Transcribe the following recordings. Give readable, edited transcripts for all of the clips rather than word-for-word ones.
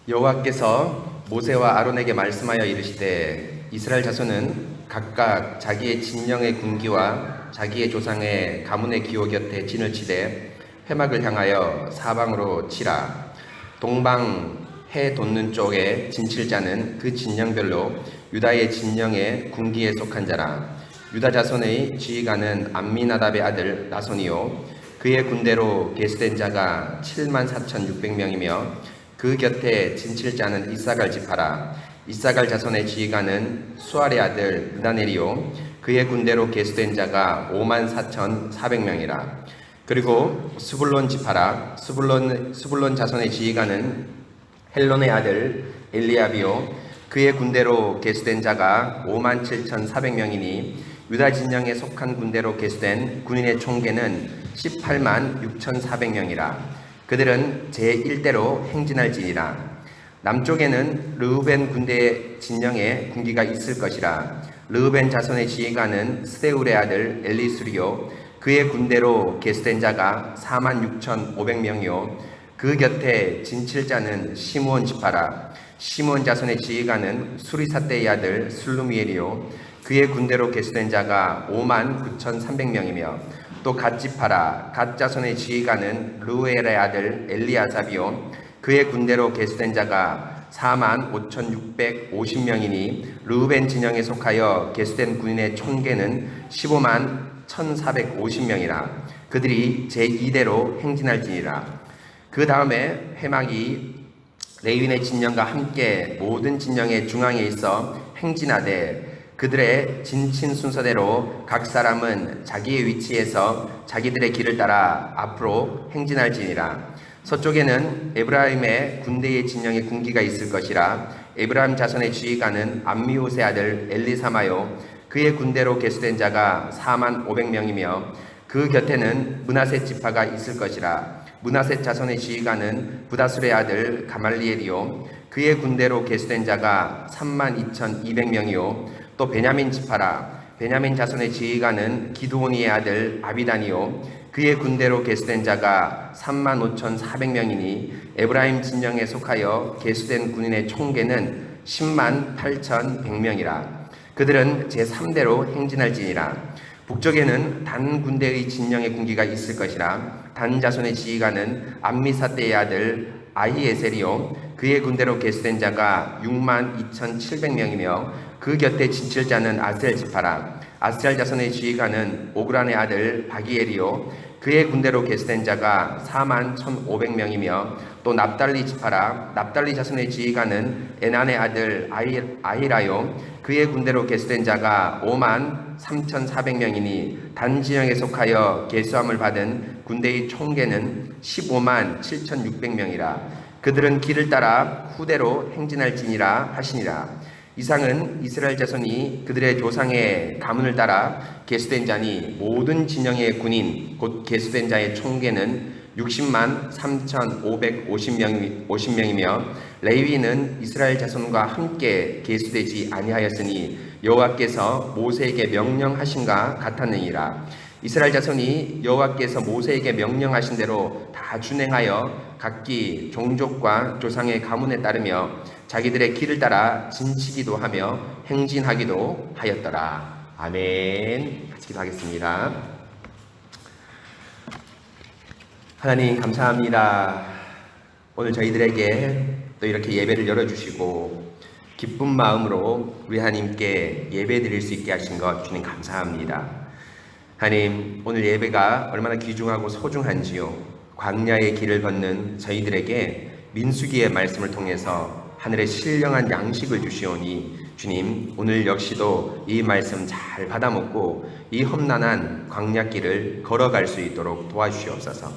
여호와께서 모세와 아론에게 말씀하여 이르시되 이스라엘 자손은 각각 자기의 진영의 군기와 자기의 조상의 가문의 기호 곁에 진을 치되 회막을 향하여 사방으로 치라. 동방 해 돋는 쪽에 진칠 자는 그 진영별로 유다의 진영의 군기에 속한 자라. 유다 자손의 지휘관은 암미나답의 아들 나손이요 그의 군대로 계수된 자가 74,600명이며 그 곁에 진칠 자는 이사갈 지파라. 이사갈 자손의 지휘관은 수알의 아들 느다넬이요 그의 군대로 계수된 자가 54,400명이라. 그리고 스불론 지파라. 스불론 자손의 지휘관은 헬론의 아들 엘리압이요 그의 군대로 계수된 자가 57,400명이니 유다 진영에 속한 군대로 계수된 군인의 총계는 186,400명이라. 그들은 제1대로 행진할지니라. 남쪽에는 르우벤 군대 진영에 군기가 있을 것이라. 르우벤 자손의 지휘관은 스데울의 아들 엘리수리요 그의 군대로 계수된 자가 46,500명이요 그 곁에 진칠 자는 시므온 지파라. 시므온 자손의 지휘관은 수리사떼의 아들 슬루미엘이요 그의 군대로 계수된 자가 59,300명이며 또 갓 지파라. 갓 자손의 지휘관은 루엘의 아들 엘리아삽이요 그의 군대로 계수된 자가 45,650명이니 르우벤 진영에 속하여 계수된 군인의 총계는 151,450명이라. 그들이 제2대로 행진할지니라. 그 다음에 회막이 레위인의 진영과 함께 모든 진영의 중앙에 있어 행진하되 그들의 진친 순서대로 각 사람은 자기의 위치에서 자기들의 길을 따라 앞으로 행진할지니라. 서쪽에는 에브라임의 군대의 진영에 군기가 있을 것이라. 에브라임 자손의 지휘관은 암미옷의 아들 엘리사마요 그의 군대로 계수된 자가 45,000명이며 그 곁에는 므낫세 지파가 있을 것이라. 므낫세 자손의 지휘관은 부다술의 아들 가말리엘이요 그의 군대로 계수된 자가 32,200명이요 또 베냐민 지파라. 베냐민 자손의 지휘관은 기드오니의 아들 아비단이요 그의 군대로 계수된 자가 35,400명이니 에브라임 진영에 속하여 계수된 군인의 총계는 108,100명이라. 그들은 제3대로 행진할지니라. 북쪽에는 단 군대의 진영의 군기가 있을 것이라. 단 자손의 지휘관은 암미사떼의 아들 아히에셀이요 그의 군대로 계수된 자가 62,700명이며 그 곁에 진칠 자는 아셀 지파라. 아셀 자손의 지휘관은 오그란의 아들 바기엘이요 그의 군대로 계수된 자가 41,500명이며 또 납달리 지파라. 납달리 자손의 지휘관은 에난의 아들 아히라요 그의 군대로 계수된 자가 53,400명이니 단 진영에 속하여 계수함을 받은 군대의 총계는 157,600명이라. 그들은 길을 따라 후대로 행진할지니라 하시니라. 이상은 이스라엘 자손이 그들의 조상의 가문을 따라 계수된 자니 모든 진영의 군인 곧 계수된 자의 총계는 603,550명이며 레위인은 이스라엘 자손과 함께 계수되지 아니하였으니 여호와께서 모세에게 명령하신가 같았느니라. 이스라엘 자손이 여호와께서 모세에게 명령하신 대로 다 준행하여 각기 종족과 조상의 가문에 따르며 자기들의 길을 따라 진치기도 하며 행진하기도 하였더라. 아멘. 같이 기도하겠습니다. 하나님 감사합니다. 오늘 저희들에게 또 이렇게 예배를 열어주시고 기쁜 마음으로 우리 하나님께 예배 드릴 수 있게 하신 것 주님 감사합니다. 하나님 오늘 예배가 얼마나 귀중하고 소중한지요. 광야의 길을 걷는 저희들에게 민수기의 말씀을 통해서 하늘의 신령한 양식을 주시오니 주님 오늘 역시도 이 말씀 잘 받아먹고 이 험난한 광야길을 걸어갈 수 있도록 도와주시옵소서.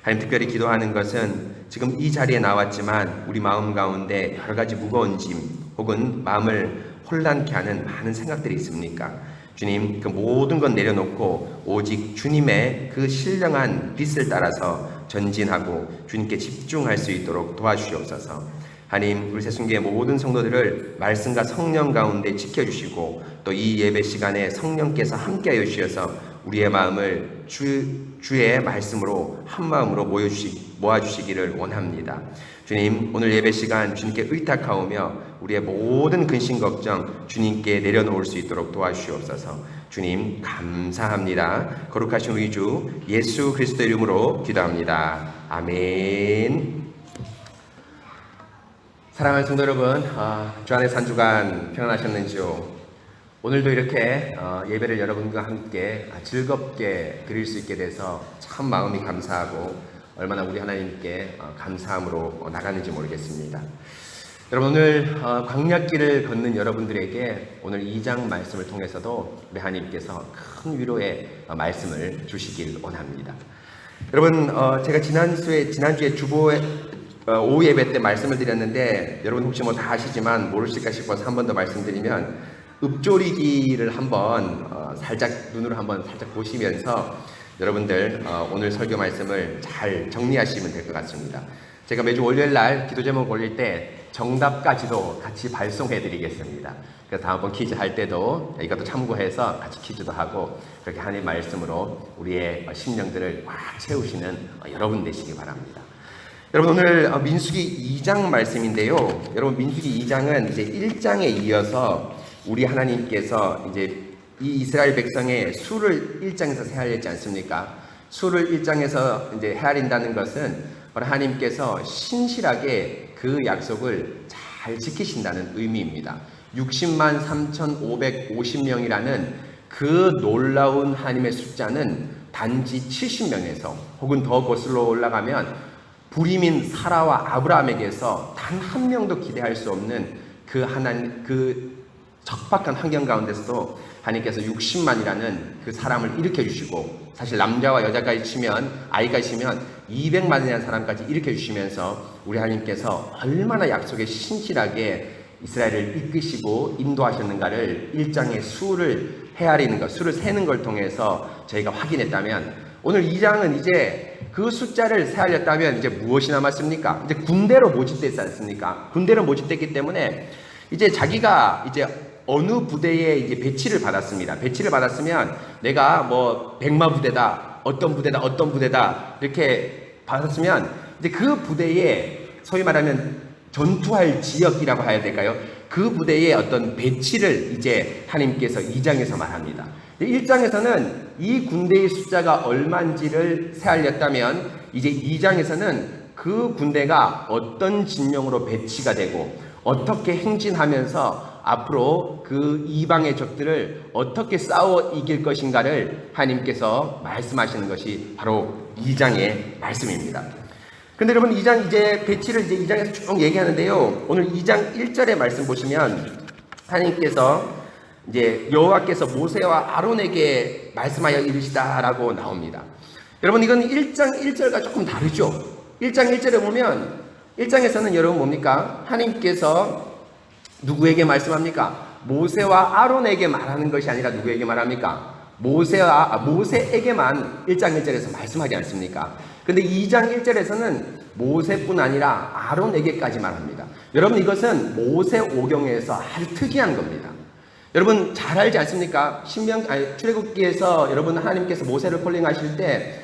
하나님 특별히 기도하는 것은 지금 이 자리에 나왔지만 우리 마음 가운데 여러 가지 무거운 짐 혹은 마음을 혼란케 하는 많은 생각들이 있습니까? 주님 그 모든 것 내려놓고 오직 주님의 그 신령한 빛을 따라서 전진하고 주님께 집중할 수 있도록 도와주시옵소서. 하나님 우리 새순교의 모든 성도들을 말씀과 성령 가운데 지켜주시고 또 이 예배 시간에 성령께서 함께하여 주셔서 우리의 마음을 주의 말씀으로 한 마음으로 모아주시기를 원합니다. 주님, 오늘 예배 시간 주님께 의탁하오며 우리의 모든 근심 걱정 주님께 내려놓을 수 있도록 도와주시옵소서. 주님 감사합니다. 거룩하신 우리 주 예수 그리스도의 이름으로 기도합니다. 아멘. 사랑하는 성도 여러분, 주 안에서 한 주간 평안하셨는지요? 오늘도 이렇게 예배를 여러분과 함께 즐겁게 드릴 수 있게 돼서 참 마음이 감사하고 얼마나 우리 하나님께 감사함으로 나가는지 모르겠습니다. 여러분, 오늘 광야길을 걷는 여러분들에게 오늘 2장 말씀을 통해서도 우리 하나님께서 큰 위로의 말씀을 주시길 원합니다. 여러분, 제가 지난주에 오후 예배 때 말씀을 드렸는데 여러분 혹시 뭐 다 아시지만 모르실까 싶어서 한 번 더 말씀드리면 읍조리기를 한번 살짝 눈으로 한번 살짝 보시면서 여러분들 오늘 설교 말씀을 잘 정리하시면 될 것 같습니다. 제가 매주 월요일날 기도 제목 올릴 때 정답까지도 같이 발송해 드리겠습니다. 그래서 다음번 퀴즈 할 때도 이것도 참고해서 같이 퀴즈도 하고 그렇게 하나님 말씀으로 우리의 심령들을 꽉 채우시는 여러분 되시기 바랍니다. 여러분, 오늘 민수기 2장 말씀인데요. 여러분, 민수기 2장은 이제 1장에 이어서 우리 하나님께서 이제 이 이스라엘 백성의 수를 1장에서 헤아렸지 않습니까? 수를 1장에서 이제 헤아린다는 것은 하나님께서 신실하게 그 약속을 잘 지키신다는 의미입니다. 60만 3,550명이라는 그 놀라운 하나님의 숫자는 단지 70명에서 혹은 더 거슬러 올라가면 불임인 사라와 아브라함에게서 단 한 명도 기대할 수 없는 그 적박한 환경 가운데서도 하나님께서 60만이라는 그 사람을 일으켜 주시고, 사실 남자와 여자까지 치면 아이까지 치면 200만이라는 사람까지 일으켜 주시면서 우리 하나님께서 얼마나 약속에 신실하게 이스라엘을 이끄시고 인도하셨는가를 1장의 수를 헤아리는 것, 수를 세는 걸 통해서 저희가 확인했다면, 오늘 2장은 이제 그 숫자를 세하렸다면 이제 무엇이 남았습니까? 이제 군대로 모집됐지 않습니까? 군대로 모집됐기 때문에 이제 자기가 이제 어느 부대에 이제 배치를 받았습니다. 배치를 받았으면 내가 뭐 백마 부대다, 어떤 부대다 이렇게 받았으면 이제 그 부대에 소위 말하면 전투할 지역이라고 해야 될까요? 그 부대의 어떤 배치를 이제 하나님께서 2장에서 말합니다. 1장에서는 이 군대의 숫자가 얼마인지를 세알렸다면 이제 2장에서는 그 군대가 어떤 진영으로 배치가 되고 어떻게 행진하면서 앞으로 그 이방의 적들을 어떻게 싸워 이길 것인가를 하나님께서 말씀하시는 것이 바로 2장의 말씀입니다. 근데 여러분, 2장 이제 배치를 이제 2장에서 쭉 얘기하는데요. 오늘 2장 1절의 말씀 보시면 하나님께서 이제 여호와께서 모세와 아론에게 말씀하여 이르시다라고 나옵니다. 여러분, 이건 1장 1절과 조금 다르죠. 1장 1절에 보면 1장에서는 여러분 뭡니까? 하나님께서 누구에게 말씀합니까? 모세와 아론에게 말하는 것이 아니라 누구에게 말합니까? 모세에게만 1장 1절에서 말씀하지 않습니까? 근데 2장 1절에서는 모세뿐 아니라 아론에게까지 말합니다. 여러분, 이것은 모세오경에서 아주 특이한 겁니다. 여러분 잘 알지 않습니까? 출애굽기에서 여러분 하나님께서 모세를 콜링하실 때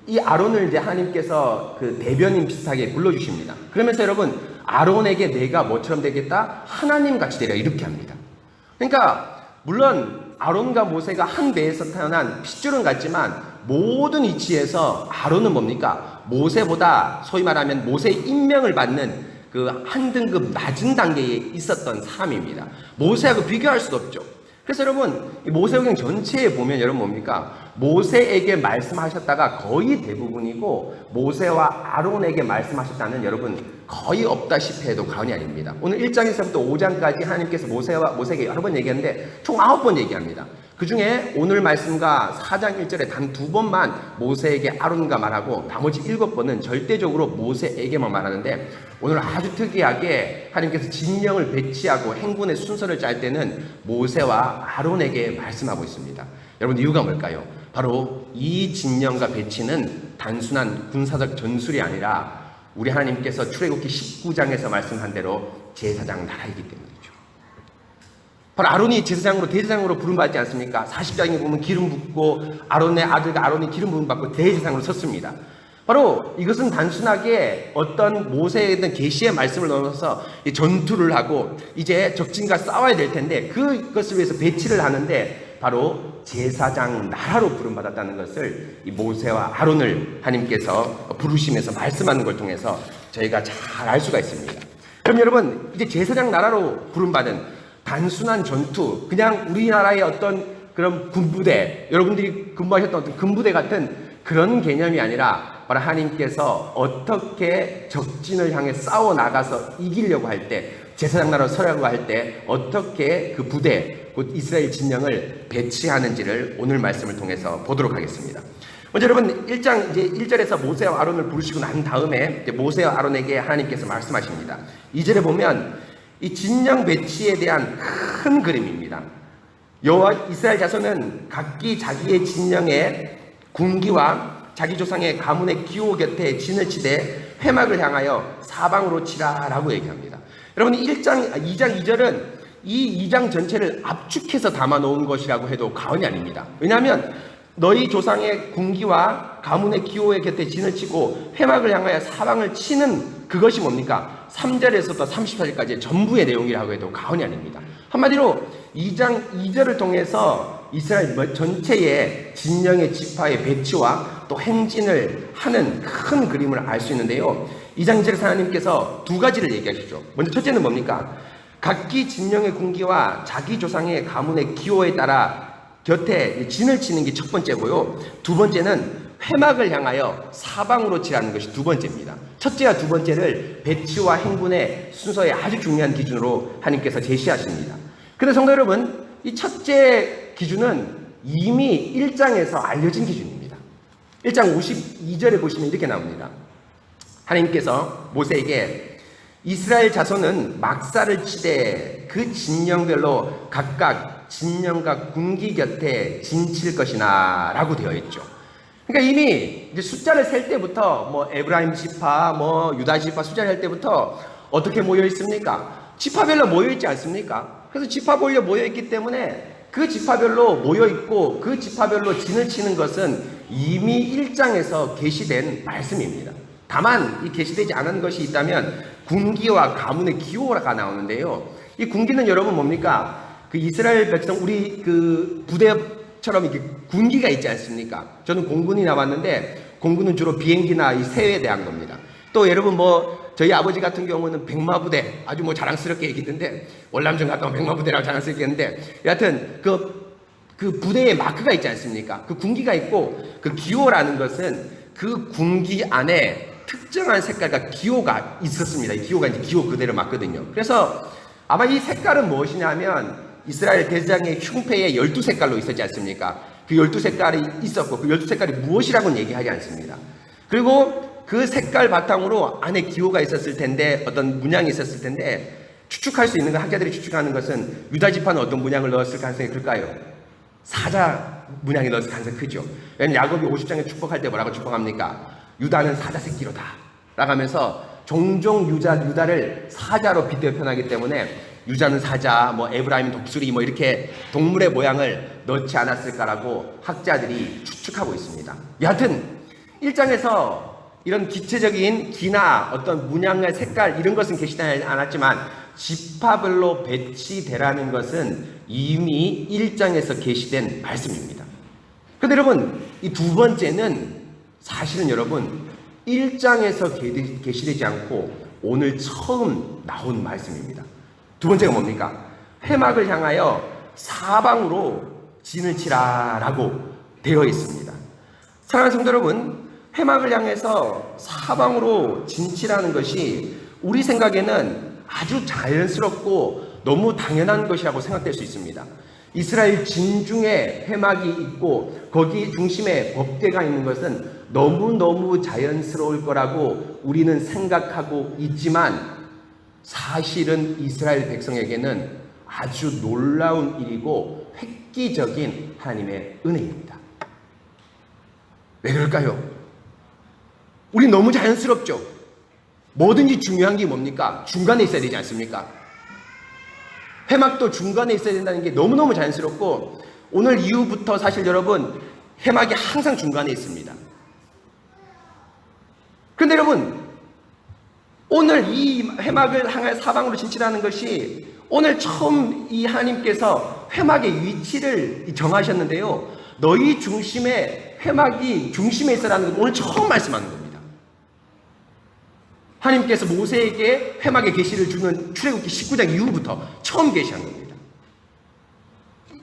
이 아론을 이제 하나님께서 그 대변인 비슷하게 불러주십니다. 그러면서 여러분, 아론에게 내가 뭐처럼 되겠다? 하나님 같이 되려, 이렇게 합니다. 그러니까 물론 아론과 모세가 한 배에서 태어난 핏줄은 같지만 모든 위치에서 아론은 뭡니까? 모세보다 소위 말하면 모세의 임명을 받는 그 한 등급 낮은 단계에 있었던 사람입니다. 모세하고 비교할 수도 없죠. 그래서 여러분, 모세오경 전체에 보면 여러분 뭡니까? 모세에게 말씀하셨다가 거의 대부분이고 모세와 아론에게 말씀하셨다는 여러분 거의 없다시피 해도 과언이 아닙니다. 오늘 1장에서부터 5장까지 하나님께서 모세에게 여러 번 얘기하는데 총 9번 얘기합니다. 그 중에 오늘 말씀과 4장 1절에 단 2번만 모세에게 아론과 말하고 나머지 7번은 절대적으로 모세에게만 말하는데, 오늘 아주 특이하게 하나님께서 진영을 배치하고 행군의 순서를 짤 때는 모세와 아론에게 말씀하고 있습니다. 여러분, 이유가 뭘까요? 바로 이 진영과 배치는 단순한 군사적 전술이 아니라 우리 하나님께서 출애굽기 19장에서 말씀한 대로 제사장 나라이기 때문이죠. 바로 아론이 제사장으로 대제사장으로 부름받지 않습니까? 40장에 보면 기름 붓고 아론의 아들과 아론이 기름 부음 받고 대제사장으로 섰습니다. 바로 이것은 단순하게 어떤 모세에 대한 계시의 말씀을 넣어서 전투를 하고 이제 적진과 싸워야 될 텐데 그것을 위해서 배치를 하는데 바로 제사장 나라로 부름받았다는 것을 이 모세와 아론을 하나님께서 부르시면서 말씀하는 걸 통해서 저희가 잘 알 수가 있습니다. 그럼 여러분, 이제 제사장 나라로 부름받은 단순한 전투, 그냥 우리나라의 어떤 그런 군부대, 여러분들이 근무하셨던 어떤 군부대 같은 그런 개념이 아니라 바로 하나님께서 어떻게 적진을 향해 싸워 나가서 이기려고 할 때, 제사장 나라로 서려고 할 때 어떻게 그 부대, 곧 이스라엘 진영을 배치하는지를 오늘 말씀을 통해서 보도록 하겠습니다. 먼저 여러분 1장 이제 1절에서 모세와 아론을 부르시고 난 다음에 이제 모세와 아론에게 하나님께서 말씀하십니다. 2절에 보면 이 진영 배치에 대한 큰 그림입니다. 여호와 이스라엘 자손은 각기 자기의 진영의 군기와 자기 조상의 가문의 기호 곁에 진을 치되 회막을 향하여 사방으로 치라라고 얘기합니다. 여러분 2장 2절은 이 2장 전체를 압축해서 담아 놓은 것이라고 해도 과언이 아닙니다. 왜냐하면 너희 조상의 군기와 가문의 기호의 곁에 진을 치고 회막을 향하여 사방을 치는 그것이 뭡니까? 3절에서부터 34절까지의 전부의 내용이라고 해도 과언이 아닙니다. 한마디로 2장 2절을 통해서 이스라엘 전체의 진영의 지파의 배치와 또 행진을 하는 큰 그림을 알 수 있는데요. 2장 2절에서 하나님께서 두 가지를 얘기하시죠. 먼저 첫째는 뭡니까? 각기 진영의 군기와 자기 조상의 가문의 기호에 따라 곁에 진을 치는 게 첫 번째고요. 두 번째는 회막을 향하여 사방으로 치라는 것이 두 번째입니다. 첫째와 두 번째를 배치와 행군의 순서에 아주 중요한 기준으로 하나님께서 제시하십니다. 그런데 성도 여러분, 이 첫째 기준은 이미 1장에서 알려진 기준입니다. 1장 52절에 보시면 이렇게 나옵니다. 하나님께서 모세에게 이스라엘 자손은 막사를 치되 그 진영별로 각각 진영과 군기 곁에 진칠 것이나 라고 되어 있죠. 그러니까 이미 이제 숫자를 셀 때부터 뭐 에브라임 지파, 뭐 유다 지파 숫자를 셀 때부터 어떻게 모여 있습니까? 지파별로 모여 있지 않습니까? 그래서 지파별로 모여 있기 때문에 그 지파별로 모여 있고 그 지파별로 진을 치는 것은 이미 1장에서 계시된 말씀입니다. 다만 이 계시되지 않은 것이 있다면 군기와 가문의 기호가 나오는데요. 이 군기는 여러분 뭡니까? 그 이스라엘 백성 우리 그 부대처럼 이렇게 군기가 있지 않습니까? 저는 공군이 나왔는데 공군은 주로 비행기나 이 새에 대한 겁니다. 또 여러분 뭐 저희 아버지 같은 경우는 백마부대 아주 뭐 자랑스럽게 얘기했는데 월남전 갔다 온 백마부대라고 자랑스럽게 했는데 여하튼 그 부대의 마크가 있지 않습니까? 그 군기가 있고 그 기호라는 것은 그 군기 안에 특정한 색깔과 기호가 있었습니다. 이 기호가 이제 기호 그대로 맞거든요. 그래서 아마 이 색깔은 무엇이냐면 이스라엘 대제사장의 흉패에 12색깔로 있었지 않습니까? 그 12색깔이 있었고 그 12색깔이 무엇이라고는 얘기하지 않습니다. 그리고 그 색깔 바탕으로 안에 기호가 있었을 텐데 어떤 문양이 있었을 텐데 추측할 수 있는 건 학자들이 추측하는 것은 유다 지파는 어떤 문양을 넣었을 가능성이 클까요? 사자 문양이 넣었을 가능성이 크죠. 왜냐하면 야곱이 50장에 축복할 때 뭐라고 축복합니까? 유다는 사자 새끼로다 라고 하면서 종종 유다를 사자로 빗대어 표현하기 때문에 유다는 사자, 뭐 에브라임 독수리 뭐 이렇게 동물의 모양을 넣지 않았을까라고 학자들이 추측하고 있습니다. 여하튼 1장에서 이런 기체적인 기나 어떤 문양의 색깔 이런 것은 계시지 않았지만 지파별로 배치되라는 것은 이미 1장에서 계시된 말씀입니다. 그런데 여러분 이 두 번째는 사실은 여러분 1장에서 계시되지 않고 오늘 처음 나온 말씀입니다. 두 번째가 뭡니까? 회막을 향하여 사방으로 진을 치라라고 되어 있습니다. 사랑하는 성도 여러분, 회막을 향해서 사방으로 진치라는 것이 우리 생각에는 아주 자연스럽고 너무 당연한 것이라고 생각될 수 있습니다. 이스라엘 진중에 회막이 있고 거기 중심에 법궤가 있는 것은 너무너무 자연스러울 거라고 우리는 생각하고 있지만 사실은 이스라엘 백성에게는 아주 놀라운 일이고 획기적인 하나님의 은혜입니다. 왜 그럴까요? 우리 너무 자연스럽죠? 뭐든지 중요한 게 뭡니까? 중간에 있어야 되지 않습니까? 회막도 중간에 있어야 된다는 게 너무너무 자연스럽고, 오늘 이후부터 사실 여러분 회막이 항상 중간에 있습니다. 그런데 여러분, 오늘 이 회막을 향해 사방으로 진출하는 것이 오늘 처음 이 하나님께서 회막의 위치를 정하셨는데요, 너희 중심에 회막이 중심에 있어라는 건 오늘 처음 말씀하는 겁니다. 하나님께서 모세에게 회막의 계시를 주는 출애굽기 19장 이후부터 처음 계시한 겁니다.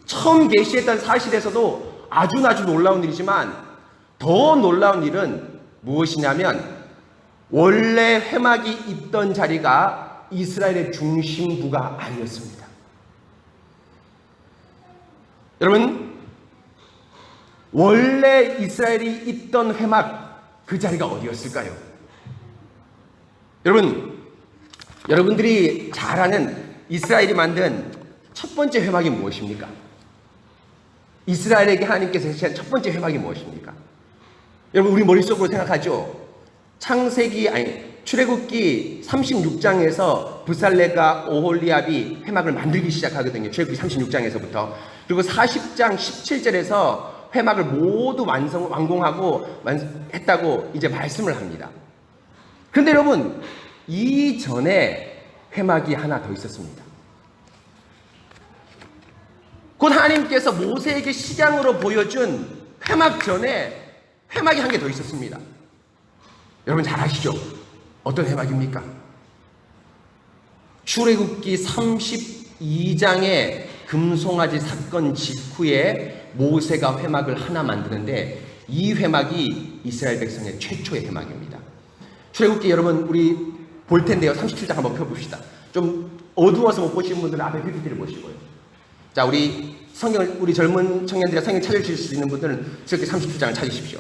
처음 계시했던 사실에서도 아주 놀라운 일이지만, 더 놀라운 일은 무엇이냐면, 원래 회막이 있던 자리가 이스라엘의 중심부가 아니었습니다. 여러분, 원래 이스라엘이 있던 회막, 그 자리가 어디였을까요? 여러분들이 잘 아는 이스라엘이 만든 첫 번째 회막이 무엇입니까? 이스라엘에게 하나님께서 제시한 첫 번째 회막이 무엇입니까? 여러분, 우리 머릿속으로 생각하죠. 출애굽기 36장에서 부살레가 오홀리압이 회막을 만들기 시작하거든요. 출애굽기 36장에서부터. 그리고 40장 17절에서 회막을 모두 완공하고 했다고 이제 말씀을 합니다. 그런데 여러분, 이전에 회막이 하나 더 있었습니다. 곧 하나님께서 모세에게 시장으로 보여준 회막 전에 회막이 한 개 더 있었습니다. 여러분 잘 아시죠? 어떤 회막입니까? 출애굽기 32장의 금송아지 사건 직후에 모세가 회막을 하나 만드는데, 이 회막이 이스라엘 백성의 최초의 회막입니다. 출애굽기 여러분 우리 볼 텐데요, 37장 한번 펴봅시다. 좀 어두워서 못 보시는 분들은 앞에 PPT를 보시고요. 자, 우리 성경을, 우리 젊은 청년들이 성경 찾으실 수 있는 분들은 출애굽기 37장을 찾으십시오.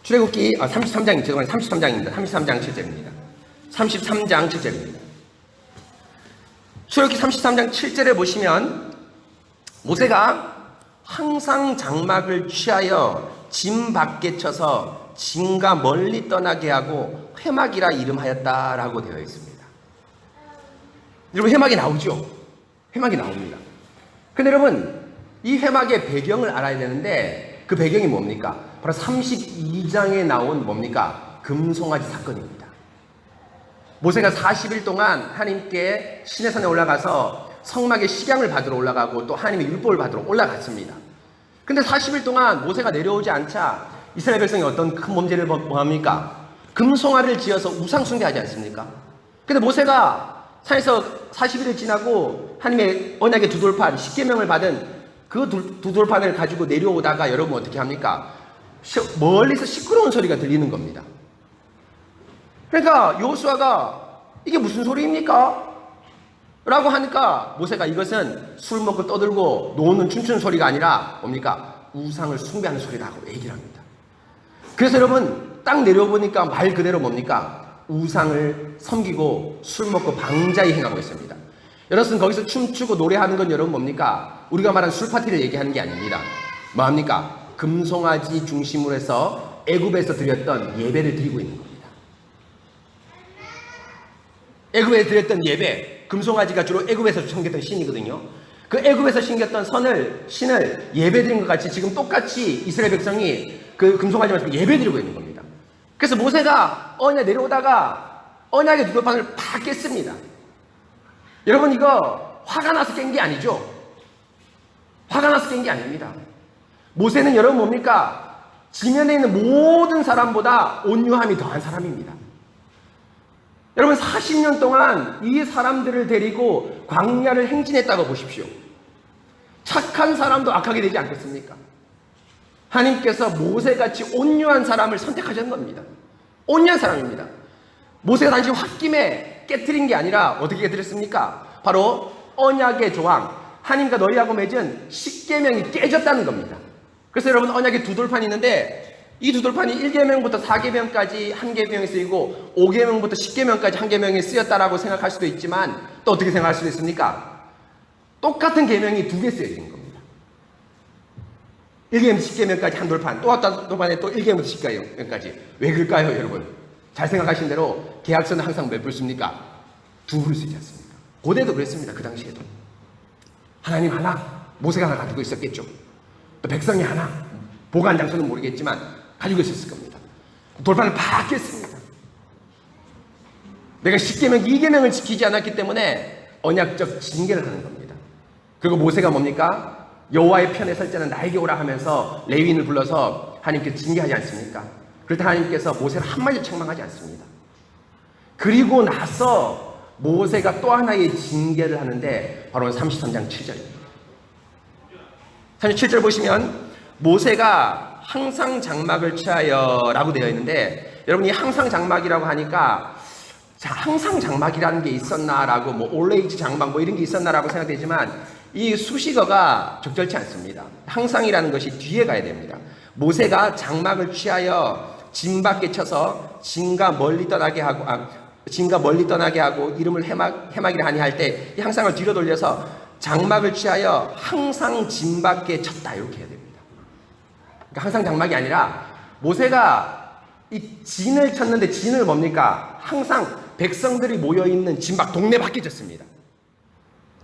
출애굽기 33장입니다. 33장 7절입니다. 33장 7절입니다. 출애굽기 33장 7절에 보시면, 모세가 항상 장막을 취하여 짐 밖에 쳐서 짐과 멀리 떠나게 하고 회막이라 이름하였다라고 되어 있습니다. 여러분, 회막이 나오죠? 회막이 나옵니다. 근데 여러분, 이 회막의 배경을 알아야 되는데, 그 배경이 뭡니까? 바로 32장에 나온 뭡니까? 금송아지 사건입니다. 모세가 40일 동안 하나님께 시내산에 올라가서 성막의 식양을 받으러 올라가고 또 하나님의 율법을 받으러 올라갔습니다. 근데 40일 동안 모세가 내려오지 않자 이스라엘 백성이 어떤 큰 범죄를 뭐합니까? 금송아지를 지어서 우상 숭배하지 않습니까? 근데 모세가 산에서 40일을 지나고 하나님의 언약의 두 돌판, 십계명을 받은 그 두 돌판을 가지고 내려오다가 여러분 어떻게 합니까? 멀리서 시끄러운 소리가 들리는 겁니다. 그러니까 여호수아가 이게 무슨 소리입니까? 라고 하니까 모세가 이것은 술 먹고 떠들고 노는 춤추는 소리가 아니라 뭡니까? 우상을 숭배하는 소리라고 얘기를 합니다. 그래서 여러분 딱 내려보니까 말 그대로 뭡니까? 우상을 섬기고 술 먹고 방자히 행하고 있습니다. 여러분 거기서 춤추고 노래하는 건 여러분 뭡니까? 우리가 말하는 술 파티를 얘기하는 게 아닙니다. 뭐합니까? 금송아지 중심으로 해서 애굽에서 드렸던 예배를 드리고 있는 겁니다. 애굽에 드렸던 예배, 금송아지가 주로 애굽에서 섬겼던 신이거든요. 그 애굽에서 신겼던 신을 예배드린 것 같이 지금 똑같이 이스라엘 백성이 그 금송아지만 예배드리고 있는 겁니다. 그래서 모세가 언약 내려오다가 언약의 누돌판을 팍 깼습니다. 여러분 이거 화가 나서 깬 게 아니죠? 화가 나서 깬 게 아닙니다. 모세는 여러분 뭡니까? 지면에 있는 모든 사람보다 온유함이 더한 사람입니다. 여러분 40년 동안 이 사람들을 데리고 광야를 행진했다고 보십시오. 착한 사람도 악하게 되지 않겠습니까? 하나님께서 모세같이 온유한 사람을 선택하신 겁니다. 온유한 사람입니다. 모세가 단지 홧김에 깨트린 게 아니라 어떻게 깨트렸습니까? 바로 언약의 조항, 하나님과 너희하고 맺은 십계명이 깨졌다는 겁니다. 그래서 여러분 언약의 두 돌판이 있는데 이 두 돌판이 1계명부터 4계명까지 한 계명에 쓰이고 5계명부터 10계명까지 한 계명에 쓰였다라고 생각할 수도 있지만 또 어떻게 생각할 수도 있습니까? 똑같은 계명이 두 개 쓰여진 겁니다. 1계명부터 10계명까지 한 돌판, 또 어떤 돌판에 또 1계명부터 10계명까지. 왜 그럴까요, 여러분? 잘 생각하신 대로 계약서는 항상 몇 불 씁니까? 2불 쓰지 않습니까? 고대도 그랬습니다. 그 당시에도. 하나님 하나, 모세가 하나 가지고 있었겠죠. 또 백성이 하나, 보관 장소는 모르겠지만 가지고 있었을 겁니다. 돌판을 팍 깼습니다. 내가 10계명, 2계명을 지키지 않았기 때문에 언약적 징계를 하는 겁니다. 그리고 모세가 뭡니까? 여호와의 편에 설 때는 나에게 오라 하면서 레위인을 불러서 하나님께 징계하지 않습니까? 그럴 때 하나님께서 모세를 한마디도 책망하지 않습니다. 그리고 나서 모세가 또 하나의 징계를 하는데 바로 33장 7절입니다. 37절 보시면 모세가 항상 장막을 취하여 라고 되어 있는데, 여러분이 항상 장막이라고 하니까 항상 장막이라는 게 있었나라고, 뭐 always 장막 뭐 이런 게 있었나라고 생각되지만 이 수식어가 적절치 않습니다. 항상이라는 것이 뒤에 가야 됩니다. 모세가 장막을 취하여 진 밖에 쳐서 진과 멀리 떠나게 하고 이름을 해막이라 하니 할 때 이 항상을 뒤로 돌려서 장막을 취하여 항상 진 밖에 쳤다, 이렇게 해야 됩니다. 그러니까 항상 장막이 아니라 모세가 이 진을 쳤는데, 진을 뭡니까? 항상 백성들이 모여있는 진밖, 동네 밖에 쳤습니다.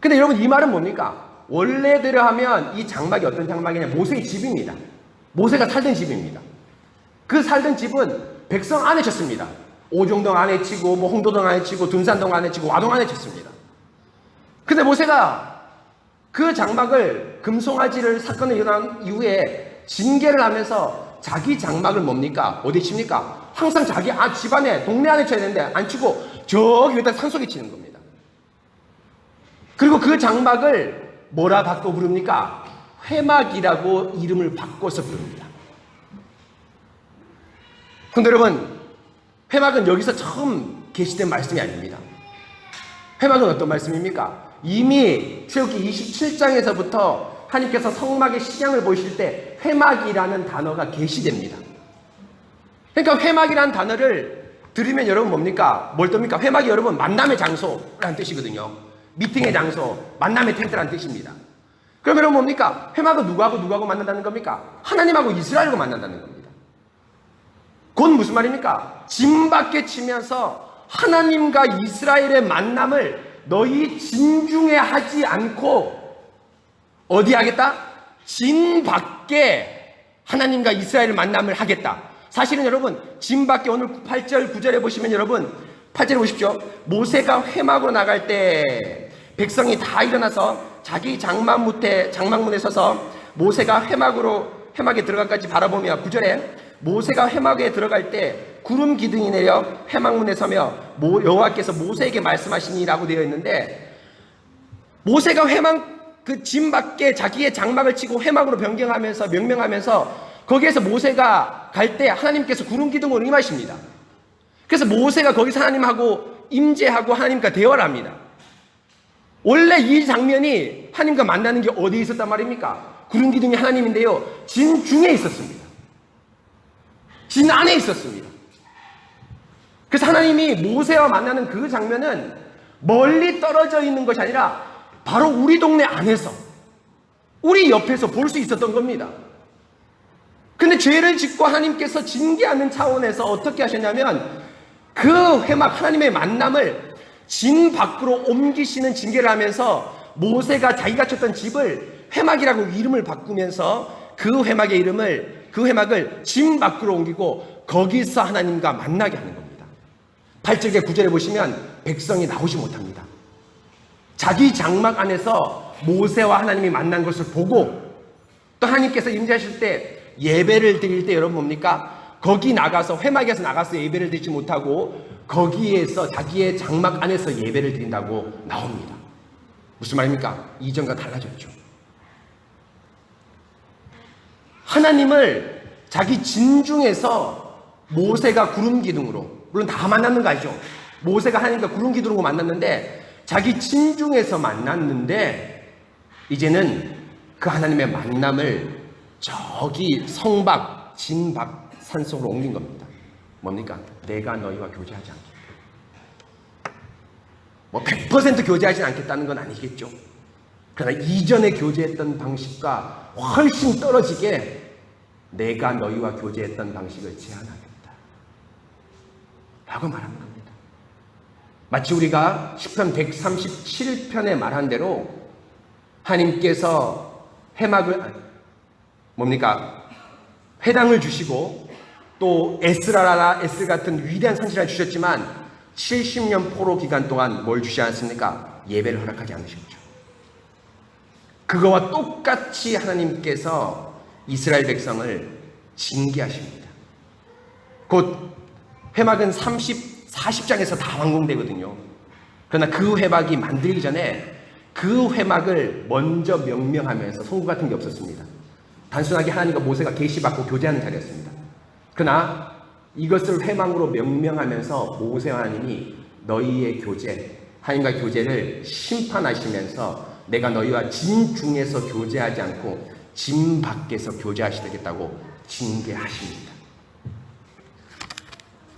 근데 여러분, 이 말은 뭡니까? 원래대로 하면 이 장막이 어떤 장막이냐? 모세의 집입니다. 모세가 살던 집입니다. 그 살던 집은 백성 안에 쳤습니다. 오종동 안에 치고, 뭐 홍도동 안에 치고, 둔산동 안에 치고, 와동 안에 쳤습니다. 근데 모세가 그 장막을, 금송아지를 사건이 일어난 이후에 징계를 하면서 자기 장막을 뭡니까? 어디 칩니까? 항상 자기 집 안에, 동네 안에 쳐야 되는데 안 치고 저기 여기다 산속에 치는 겁니다. 그리고 그 장막을 뭐라 바꿔 부릅니까? 회막이라고 이름을 바꿔서 부릅니다. 근데 여러분, 회막은 여기서 처음 계시된 말씀이 아닙니다. 회막은 어떤 말씀입니까? 이미 출애굽기 27장에서부터 하나님께서 성막의 식양을 보실 때 회막이라는 단어가 계시됩니다. 그러니까 회막이라는 단어를 들으면 여러분 뭡니까? 뭘 뜹니까? 회막이 여러분 만남의 장소라는 뜻이거든요. 미팅의 장소, 만남의 텐트라는 뜻입니다. 그럼 여러분 뭡니까? 회막은 누구하고 만난다는 겁니까? 하나님하고 이스라엘하고 만난다는 겁니다. 그건 무슨 말입니까? 진 밖에 치면서 하나님과 이스라엘의 만남을 너희 진 중에 하지 않고 어디 하겠다? 진 밖에 하나님과 이스라엘 만남을 하겠다. 사실은 여러분, 진 밖에 오늘 8절 9절에 보시면 여러분 8절에 보십시오. 모세가 회막으로 나갈 때 백성이 다 일어나서 자기 장막문에 서서 모세가 회막에 들어가까지 바라보며 9절에 모세가 회막에 들어갈 때 구름 기둥이 내려 회막문에 서며 여호와께서 모세에게 말씀하시니라고 되어 있는데, 모세가 회막 그 진 밖에 자기의 장막을 치고 회막으로 변경하면서 명명하면서 거기에서 모세가 갈 때 하나님께서 구름 기둥으로 임하십니다. 그래서 모세가 거기서 하나님하고 임재하고 하나님과 대화를 합니다. 원래 이 장면이 하나님과 만나는 게 어디에 있었단 말입니까? 구름 기둥이 하나님인데요, 진 중에 있었습니다. 진 안에 있었습니다. 그래서 하나님이 모세와 만나는 그 장면은 멀리 떨어져 있는 것이 아니라 바로 우리 동네 안에서, 우리 옆에서 볼 수 있었던 겁니다. 근데 죄를 짓고 하나님께서 징계하는 차원에서 어떻게 하셨냐면, 그 회막, 하나님의 만남을 진 밖으로 옮기시는 징계를 하면서 모세가 자기가 쳤던 집을 회막이라고 이름을 바꾸면서 그 회막을 진 밖으로 옮기고 거기서 하나님과 만나게 하는 겁니다. 8절에 9절에 보시면 백성이 나오지 못합니다. 자기 장막 안에서 모세와 하나님이 만난 것을 보고, 또 하나님께서 임재하실 때 예배를 드릴 때 여러분 뭡니까? 거기 나가서, 회막에서 나가서 예배를 드리지 못하고 거기에서 자기의 장막 안에서 예배를 드린다고 나옵니다. 무슨 말입니까? 이전과 달라졌죠. 하나님을 자기 진중에서 모세가 구름 기둥으로, 물론 다 만났는 거 아니죠? 모세가 하나님과 구름 기둥으로 만났는데 자기 진중에서 만났는데, 이제는 그 하나님의 만남을 저기 성밖, 진밖 산속으로 옮긴 겁니다. 뭡니까? 내가 너희와 교제하지 않겠다. 뭐 100% 교제하지 않겠다는 건 아니겠죠. 그러나 이전에 교제했던 방식과 훨씬 떨어지게 내가 너희와 교제했던 방식을 제한하겠다 라고 말하는 겁니다. 마치 우리가 시편 137편에 말한 대로 하나님께서 회당을 주시고 또 에스라라 에스 같은 위대한 선지자를 주셨지만 70년 포로 기간 동안 뭘 주지 않습니까? 예배를 허락하지 않으셨죠. 그거와 똑같이 하나님께서 이스라엘 백성을 징계하십니다. 곧 회막은 40장에서 다 완공되거든요. 그러나 그 회막이 만들기 전에 그 회막을 먼저 명명하면서 송구 같은 게 없었습니다. 단순하게 하나님과 모세가 계시받고 교제하는 자리였습니다. 그러나 이것을 회막으로 명명하면서 모세와 하나님이 너희의 교제, 하나님과 교제를 심판하시면서 내가 너희와 진 중에서 교제하지 않고 진 밖에서 교제하시겠다고 징계하십니다.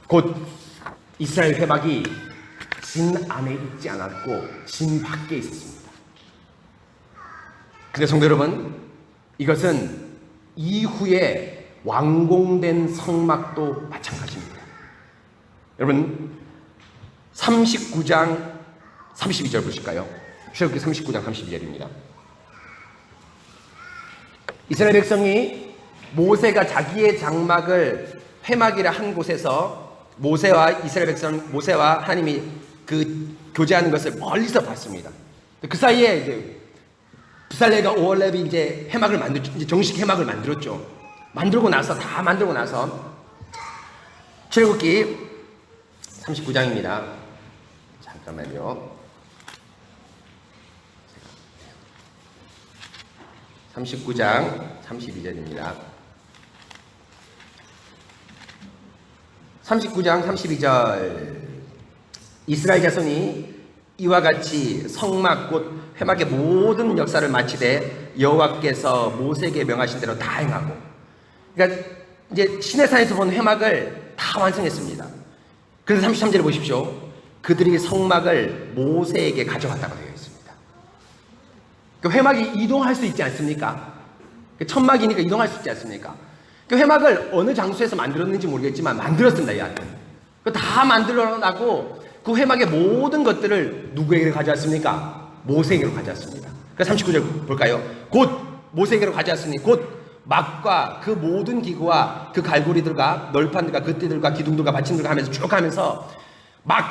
곧 이스라엘 회막이 진 안에 있지 않았고 진 밖에 있었습니다. 근데 성도 여러분, 이것은 이후에 완공된 성막도 마찬가지입니다. 여러분 39장 32절 보실까요? 출애굽기 39장 32절입니다. 이스라엘 백성이 모세가 자기의 장막을 회막이라 한 곳에서 모세와 하나님이 그 교제하는 것을 멀리서 봤습니다. 그 사이에 이제 부살레가 오홀렙이 이제 이제 정식 회막을 만들었죠. 만들고 나서 출애굽기 39장입니다. 잠깐만요. 39장 32절입니다. 39장 32절 이스라엘 자손이 이와 같이 성막 곧 회막의 모든 역사를 마치되 여호와께서 모세에게 명하신 대로 다 행하고, 그러니까 이제 시내산에서 본 회막을 다 완성했습니다. 그래서 33절에 보십시오. 그들이 성막을 모세에게 가져갔다고 되어 있습니다. 그 회막이 이동할 수 있지 않습니까? 천막이니까 이동할 수 있지 않습니까? 그 회막을 어느 장소에서 만들었는지 모르겠지만 만들었습니다. 여하튼 다 만들어나고 그 회막의 모든 것들을 누구에게 가져왔습니까? 모세에게로 가져왔습니다. 그래서 39절 볼까요? 곧 모세에게로 가져왔으니 곧 막과 그 모든 기구와 그 갈고리들과 널판들과 그 띠들과 기둥들과 받침들과 하면서 쭉 하면서 막,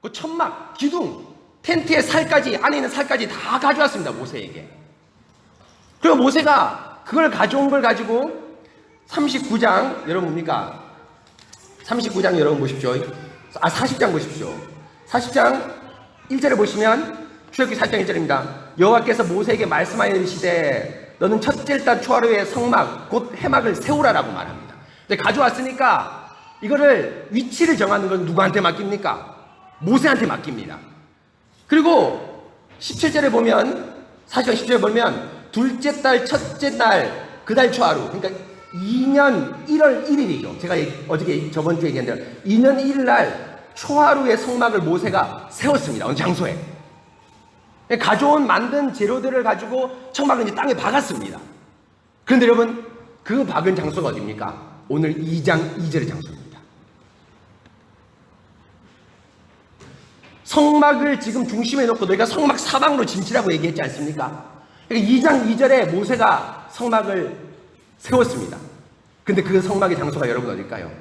그 천막, 기둥, 텐트의 살까지, 안에 있는 살까지 다 가져왔습니다. 모세에게. 그리고 모세가 그걸 가져온 걸 가지고 39장 여러분 뭡니까? 39장 여러분 보십시오. 40장 보십시오. 40장 1절에 보시면 출애굽기 40장 1절입니다. 여호와께서 모세에게 말씀하여 이르시되 너는 첫째 달 초하루에 성막 곧 회막을 세우라라고 말합니다. 근데 가져왔으니까 이거를 위치를 정하는 건 누구한테 맡깁니까? 모세한테 맡깁니다. 그리고 17절에 보면 40장 10절에 보면 둘째 달 첫째 달 그 달 초하루, 그러니까 2년 1월 1일이죠. 제가 저번 주에 얘기한 대로 2년 1일 날 초하루의 성막을 모세가 세웠습니다. 어느 장소에. 가져온 만든 재료들을 가지고 성막을 이제 땅에 박았습니다. 그런데 여러분, 그 박은 장소가 어디입니까? 오늘 2장 2절의 장소입니다. 성막을 지금 중심에 놓고 너희가 성막 사방으로 진치라고 얘기했지 않습니까? 그러니까 2장 2절에 모세가 성막을 세웠습니다. 근데 그 성막의 장소가 여러분 어딜까요?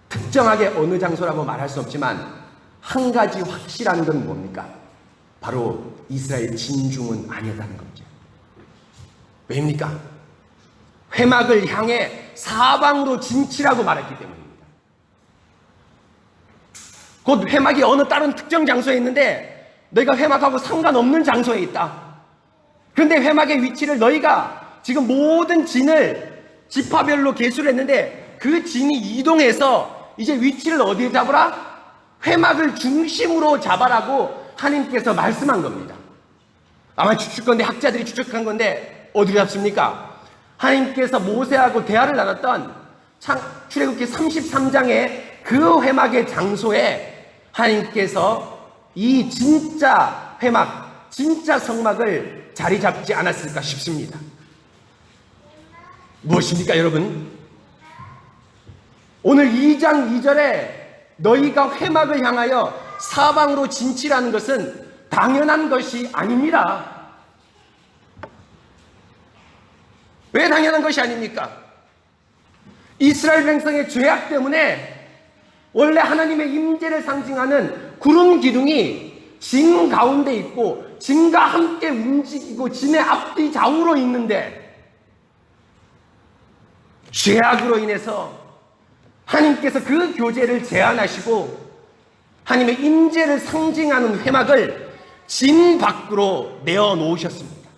특정하게 어느 장소라고 말할 수 없지만 한 가지 확실한 건 뭡니까? 바로 이스라엘 진중은 아니었다는 거죠. 왜입니까? 회막을 향해 사방으로 진치라고 말했기 때문입니다. 곧 회막이 어느 다른 특정 장소에 있는데 너희가 회막하고 상관없는 장소에 있다. 그런데 회막의 위치를 너희가 지금 모든 진을 지파별로 계수를 했는데 그 진이 이동해서 이제 위치를 어디에 잡으라? 회막을 중심으로 잡아라고 하나님께서 말씀한 겁니다. 아마 학자들이 추측한 건데 어디로 잡습니까? 하나님께서 모세하고 대화를 나눴던 출애굽기 33장의 그 회막의 장소에 하나님께서 이 진짜 회막, 진짜 성막을 자리 잡지 않았을까 싶습니다. 무엇입니까, 여러분? 오늘 2장 2절에 너희가 회막을 향하여 사방으로 진치라는 것은 당연한 것이 아닙니다. 왜 당연한 것이 아닙니까? 이스라엘 백성의 죄악 때문에 원래 하나님의 임재를 상징하는 구름 기둥이 진 가운데 있고 진과 함께 움직이고 진의 앞뒤 좌우로 있는데, 죄악으로 인해서 하나님께서 그 교제를 제한하시고 하나님의 임재를 상징하는 회막을 진 밖으로 내어놓으셨습니다.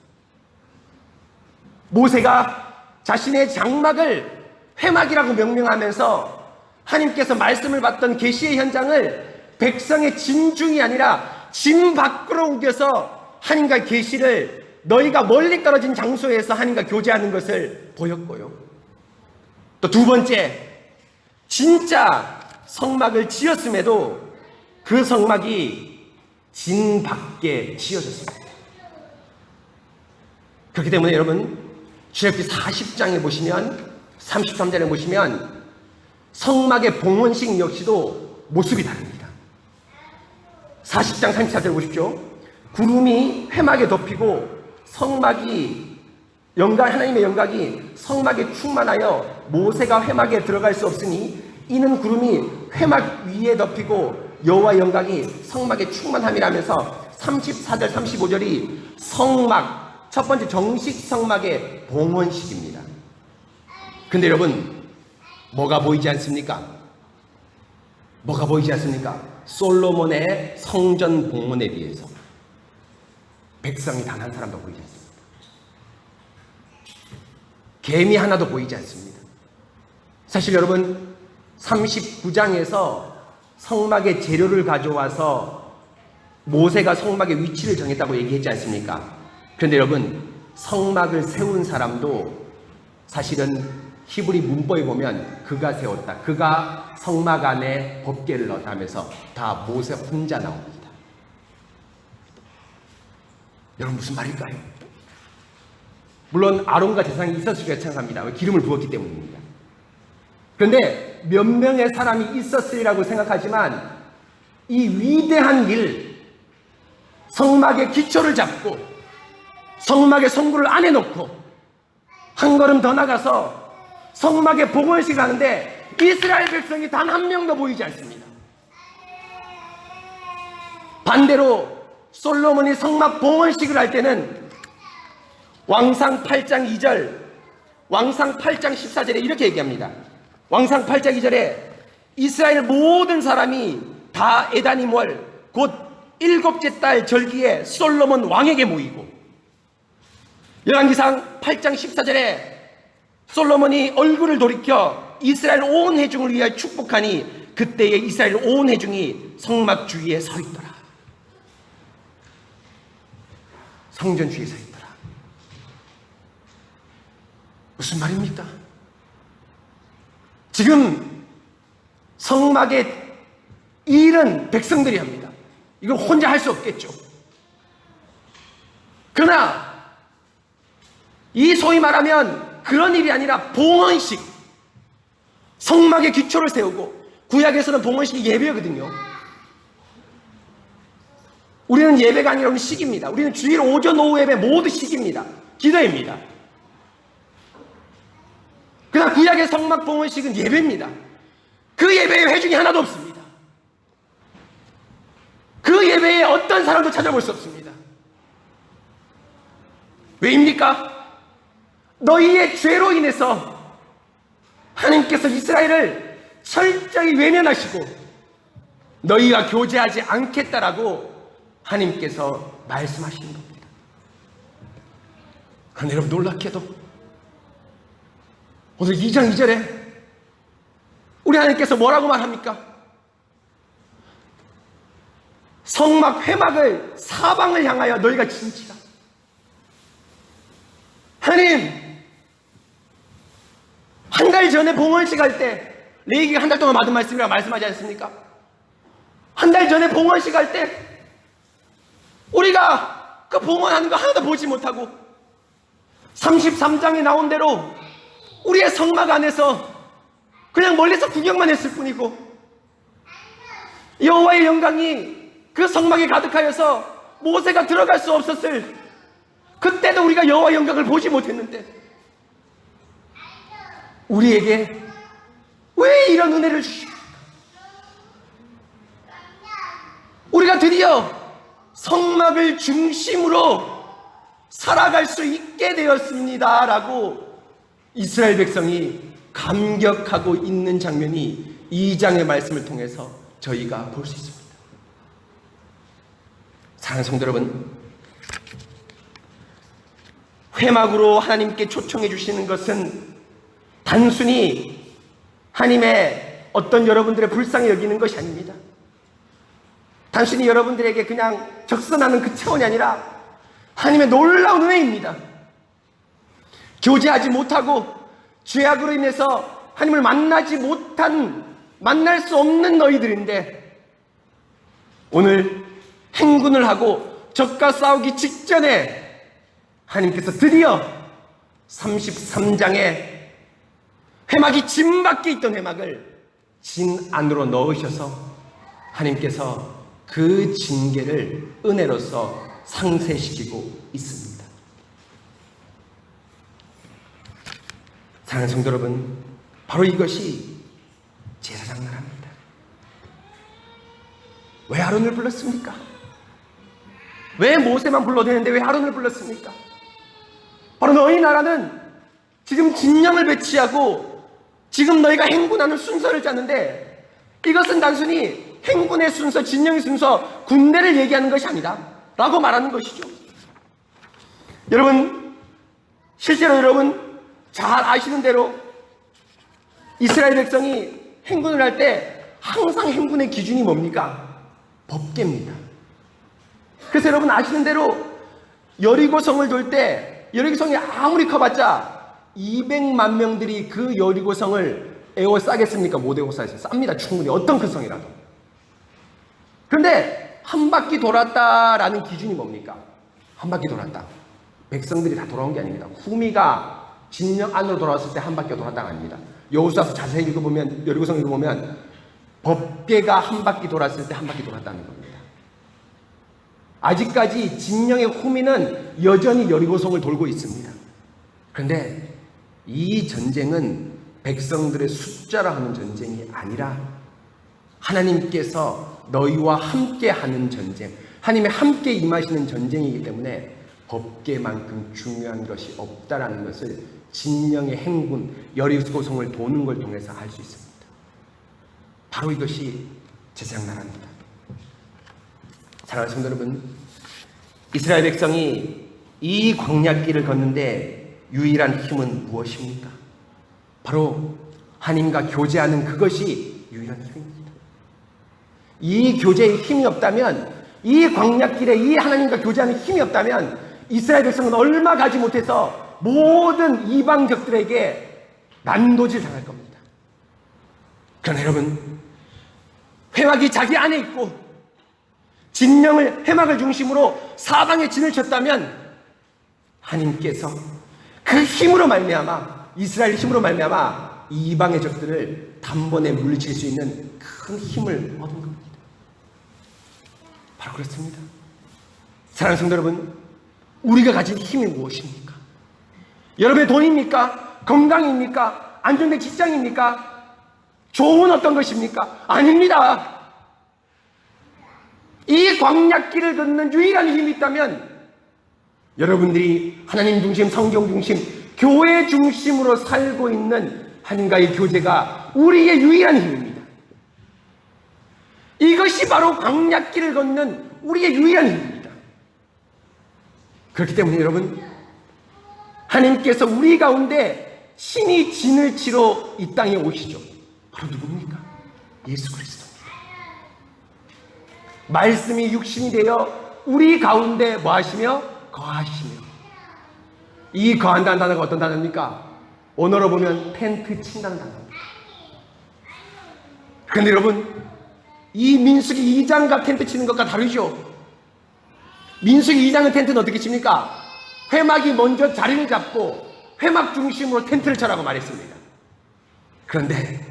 모세가 자신의 장막을 회막이라고 명명하면서 하나님께서 말씀을 받던 계시의 현장을 백성의 진중이 아니라 진 밖으로 옮겨서 하나님과 계시를 너희가 멀리 떨어진 장소에서 하나님과 교제하는 것을 보였고요. 또 두 번째, 진짜 성막을 지었음에도 그 성막이 진 밖에 지어졌습니다. 그렇기 때문에 여러분, 출애굽기 40장에 보시면 33절에 보시면 성막의 봉헌식 역시도 모습이 다릅니다. 40장 34절 보십시오. 구름이 회막에 덮이고 성막이 하나님의 영광이 성막에 충만하여 모세가 회막에 들어갈 수 없으니 이는 구름이 회막 위에 덮이고 여호와의 영광이 성막에 충만함이라면서 34절 35절이 성막, 첫 번째 정식 성막의 봉헌식입니다. 근데 여러분, 뭐가 보이지 않습니까? 뭐가 보이지 않습니까? 솔로몬의 성전 봉헌에 비해서 백성이 단 한 사람도 보이지 않습니다. 개미 하나도 보이지 않습니다. 사실 여러분, 39장에서 성막의 재료를 가져와서 모세가 성막의 위치를 정했다고 얘기했지 않습니까? 그런데 여러분, 성막을 세운 사람도 사실은 히브리 문법에 보면 그가 세웠다, 그가 성막 안에 법궤를 넣었다 하면서 다 모세 혼자 나옵니다. 여러분, 무슨 말일까요? 물론 아론과 제사장이 있었으리라 생각합니다. 왜? 기름을 부었기 때문입니다. 그런데 몇 명의 사람이 있었으리라고 생각하지만 이 위대한 일, 성막의 기초를 잡고 성막의 성구를 안에 놓고 한 걸음 더 나가서 성막의 봉헌식을 하는데 이스라엘 백성이 단 한 명도 보이지 않습니다. 반대로 솔로몬이 성막 봉헌식을 할 때는 왕상 8장 2절, 왕상 8장 14절에 이렇게 얘기합니다. 왕상 8장 2절에 이스라엘 모든 사람이 다 에다님월 곧 7째 달 절기에 솔로몬 왕에게 모이고, 열왕기상 8장 14절에 솔로몬이 얼굴을 돌이켜 이스라엘 온 회중을 위하여 축복하니 그때에 이스라엘 온 회중이 성막 주위에 서 있더라. 성전 주위에 서 있더라. 무슨 말입니까? 지금 성막의 일은 백성들이 합니다. 이걸 혼자 할 수 없겠죠. 그러나 이 소위 말하면 그런 일이 아니라 봉헌식, 성막의 기초를 세우고, 구약에서는 봉헌식이 예배거든요. 우리는 예배가 아니라 우리는 식입니다. 우리는 주일 오전 오후 예배 모두 식입니다. 기도입니다. 그러나 구약의 성막 봉헌식은 예배입니다. 그 예배에 회중이 하나도 없습니다. 그 예배에 어떤 사람도 찾아볼 수 없습니다. 왜입니까? 너희의 죄로 인해서 하나님께서 이스라엘을 철저히 외면하시고 너희가 교제하지 않겠다라고 하나님께서 말씀하시는 겁니다. 그런데 여러분, 놀랍게도 오늘 2장 2절에 우리 하나님께서 뭐라고 말합니까? 성막 회막을 사방을 향하여 너희가 진치라. 하나님, 한 달 전에 봉헌식 할 때, 레위기가 한 달 동안 받은 말씀이라고 말씀하지 않습니까? 한 달 전에 봉헌식 할 때 우리가 그 봉헌하는 거 하나도 보지 못하고 33장에 나온 대로 우리의 성막 안에서 그냥 멀리서 구경만 했을 뿐이고, 여호와의 영광이 그 성막에 가득하여서 모세가 들어갈 수 없었을 그때도 우리가 여호와의 영광을 보지 못했는데, 우리에게 왜 이런 은혜를 주십니까? 우리가 드디어 성막을 중심으로 살아갈 수 있게 되었습니다 라고 이스라엘 백성이 감격하고 있는 장면이 2장의 말씀을 통해서 저희가 볼 수 있습니다. 사랑하는 성도 여러분, 회막으로 하나님께 초청해 주시는 것은 단순히 하나님의 어떤 여러분들의 불쌍히 여기는 것이 아닙니다. 단순히 여러분들에게 그냥 적선하는 그 차원이 아니라 하나님의 놀라운 은혜입니다. 교제하지 못하고 죄악으로 인해서 하나님을 만날 수 없는 너희들인데, 오늘 행군을 하고 적과 싸우기 직전에 하나님께서 드디어 33장에 회막이 진 밖에 있던 회막을 진 안으로 넣으셔서 하나님께서 그 징계를 은혜로서 상쇄시키고 있습니다. 사랑하는 성도 여러분, 바로 이것이 제사장 나라입니다. 왜 아론을 불렀습니까? 왜 모세만 불러도 되는데 왜 아론을 불렀습니까? 바로 너희 나라는 지금 진영을 배치하고 지금 너희가 행군하는 순서를 짜는데, 이것은 단순히 행군의 순서, 진영의 순서, 군대를 얘기하는 것이 아니다 라고 말하는 것이죠. 여러분, 실제로 여러분 잘 아시는 대로 이스라엘 백성이 행군을 할 때 항상 행군의 기준이 뭡니까? 법궤입니다. 그래서 여러분 아시는 대로 여리고성을 돌 때 여리고성이 아무리 커봤자 200만 명들이 그 여리고성을 에워싸겠습니까? 못 에워싸겠어요. 쌉니다. 충분히 어떤 큰 성이라도. 그런데 한 바퀴 돌았다라는 기준이 뭡니까? 한 바퀴 돌았다. 백성들이 다 돌아온 게 아닙니다. 후미가 진영 안으로 돌아왔을 때 한 바퀴 돌았다가 아닙니다. 여호수아서 자세히 읽어보면, 여리고성 읽어보면 법궤가 한 바퀴 돌았을 때 한 바퀴 돌았다는 겁니다. 아직까지 진영의 후미는 여전히 여리고성을 돌고 있습니다. 그런데 이 전쟁은 백성들의 숫자로 하는 전쟁이 아니라 하나님께서 너희와 함께 하는 전쟁, 하나님의 함께 임하시는 전쟁이기 때문에 법궤만큼 중요한 것이 없다라는 것을 진영의 행군, 여리고성을 도는 걸 통해서 알 수 있습니다. 바로 이것이 제사장 나라입니다. 사랑하는 성도 여러분, 이스라엘 백성이 이 광야길을 걷는데 유일한 힘은 무엇입니까? 바로 하나님과 교제하는 그것이 유일한 힘입니다. 이 교제의 힘이 없다면, 이 광야길에 이 하나님과 교제하는 힘이 없다면 이스라엘 백성은 얼마 가지 못해서 모든 이방적들에게 난도질 당할 겁니다. 그러나 여러분, 회막이 자기 안에 있고 회막을 중심으로 사방에 진을 쳤다면 하나님께서 그 힘으로 말미암아, 이스라엘의 힘으로 말미암아 이방의 적들을 단번에 물리칠 수 있는 큰 힘을 얻은 겁니다. 바로 그렇습니다. 사랑하는 성도 여러분, 우리가 가진 힘이 무엇입니까? 여러분의 돈입니까? 건강입니까? 안정된 직장입니까? 좋은 어떤 것입니까? 아닙니다. 이 광야길을 걷는 유일한 힘이 있다면 여러분들이 하나님 중심, 성경 중심, 교회 중심으로 살고 있는 하나님과의 교제가 우리의 유일한 힘입니다. 이것이 바로 광야길을 걷는 우리의 유일한 힘입니다. 그렇기 때문에 여러분, 하나님께서 우리 가운데 신이 진을 치러 이 땅에 오시죠. 바로 누굽니까? 예수 그리스도입니다. 말씀이 육신이 되어 우리 가운데 뭐 하시며? 거하시며. 이 거한다는 단어가 어떤 단어입니까? 언어로 보면 텐트 친다는 단어입니다. 그런데 여러분, 이 민수기 2장과 텐트 치는 것과 다르죠. 민수기 2장은 텐트는 어떻게 칩니까? 회막이 먼저 자리를 잡고 회막 중심으로 텐트를 쳐라고 말했습니다. 그런데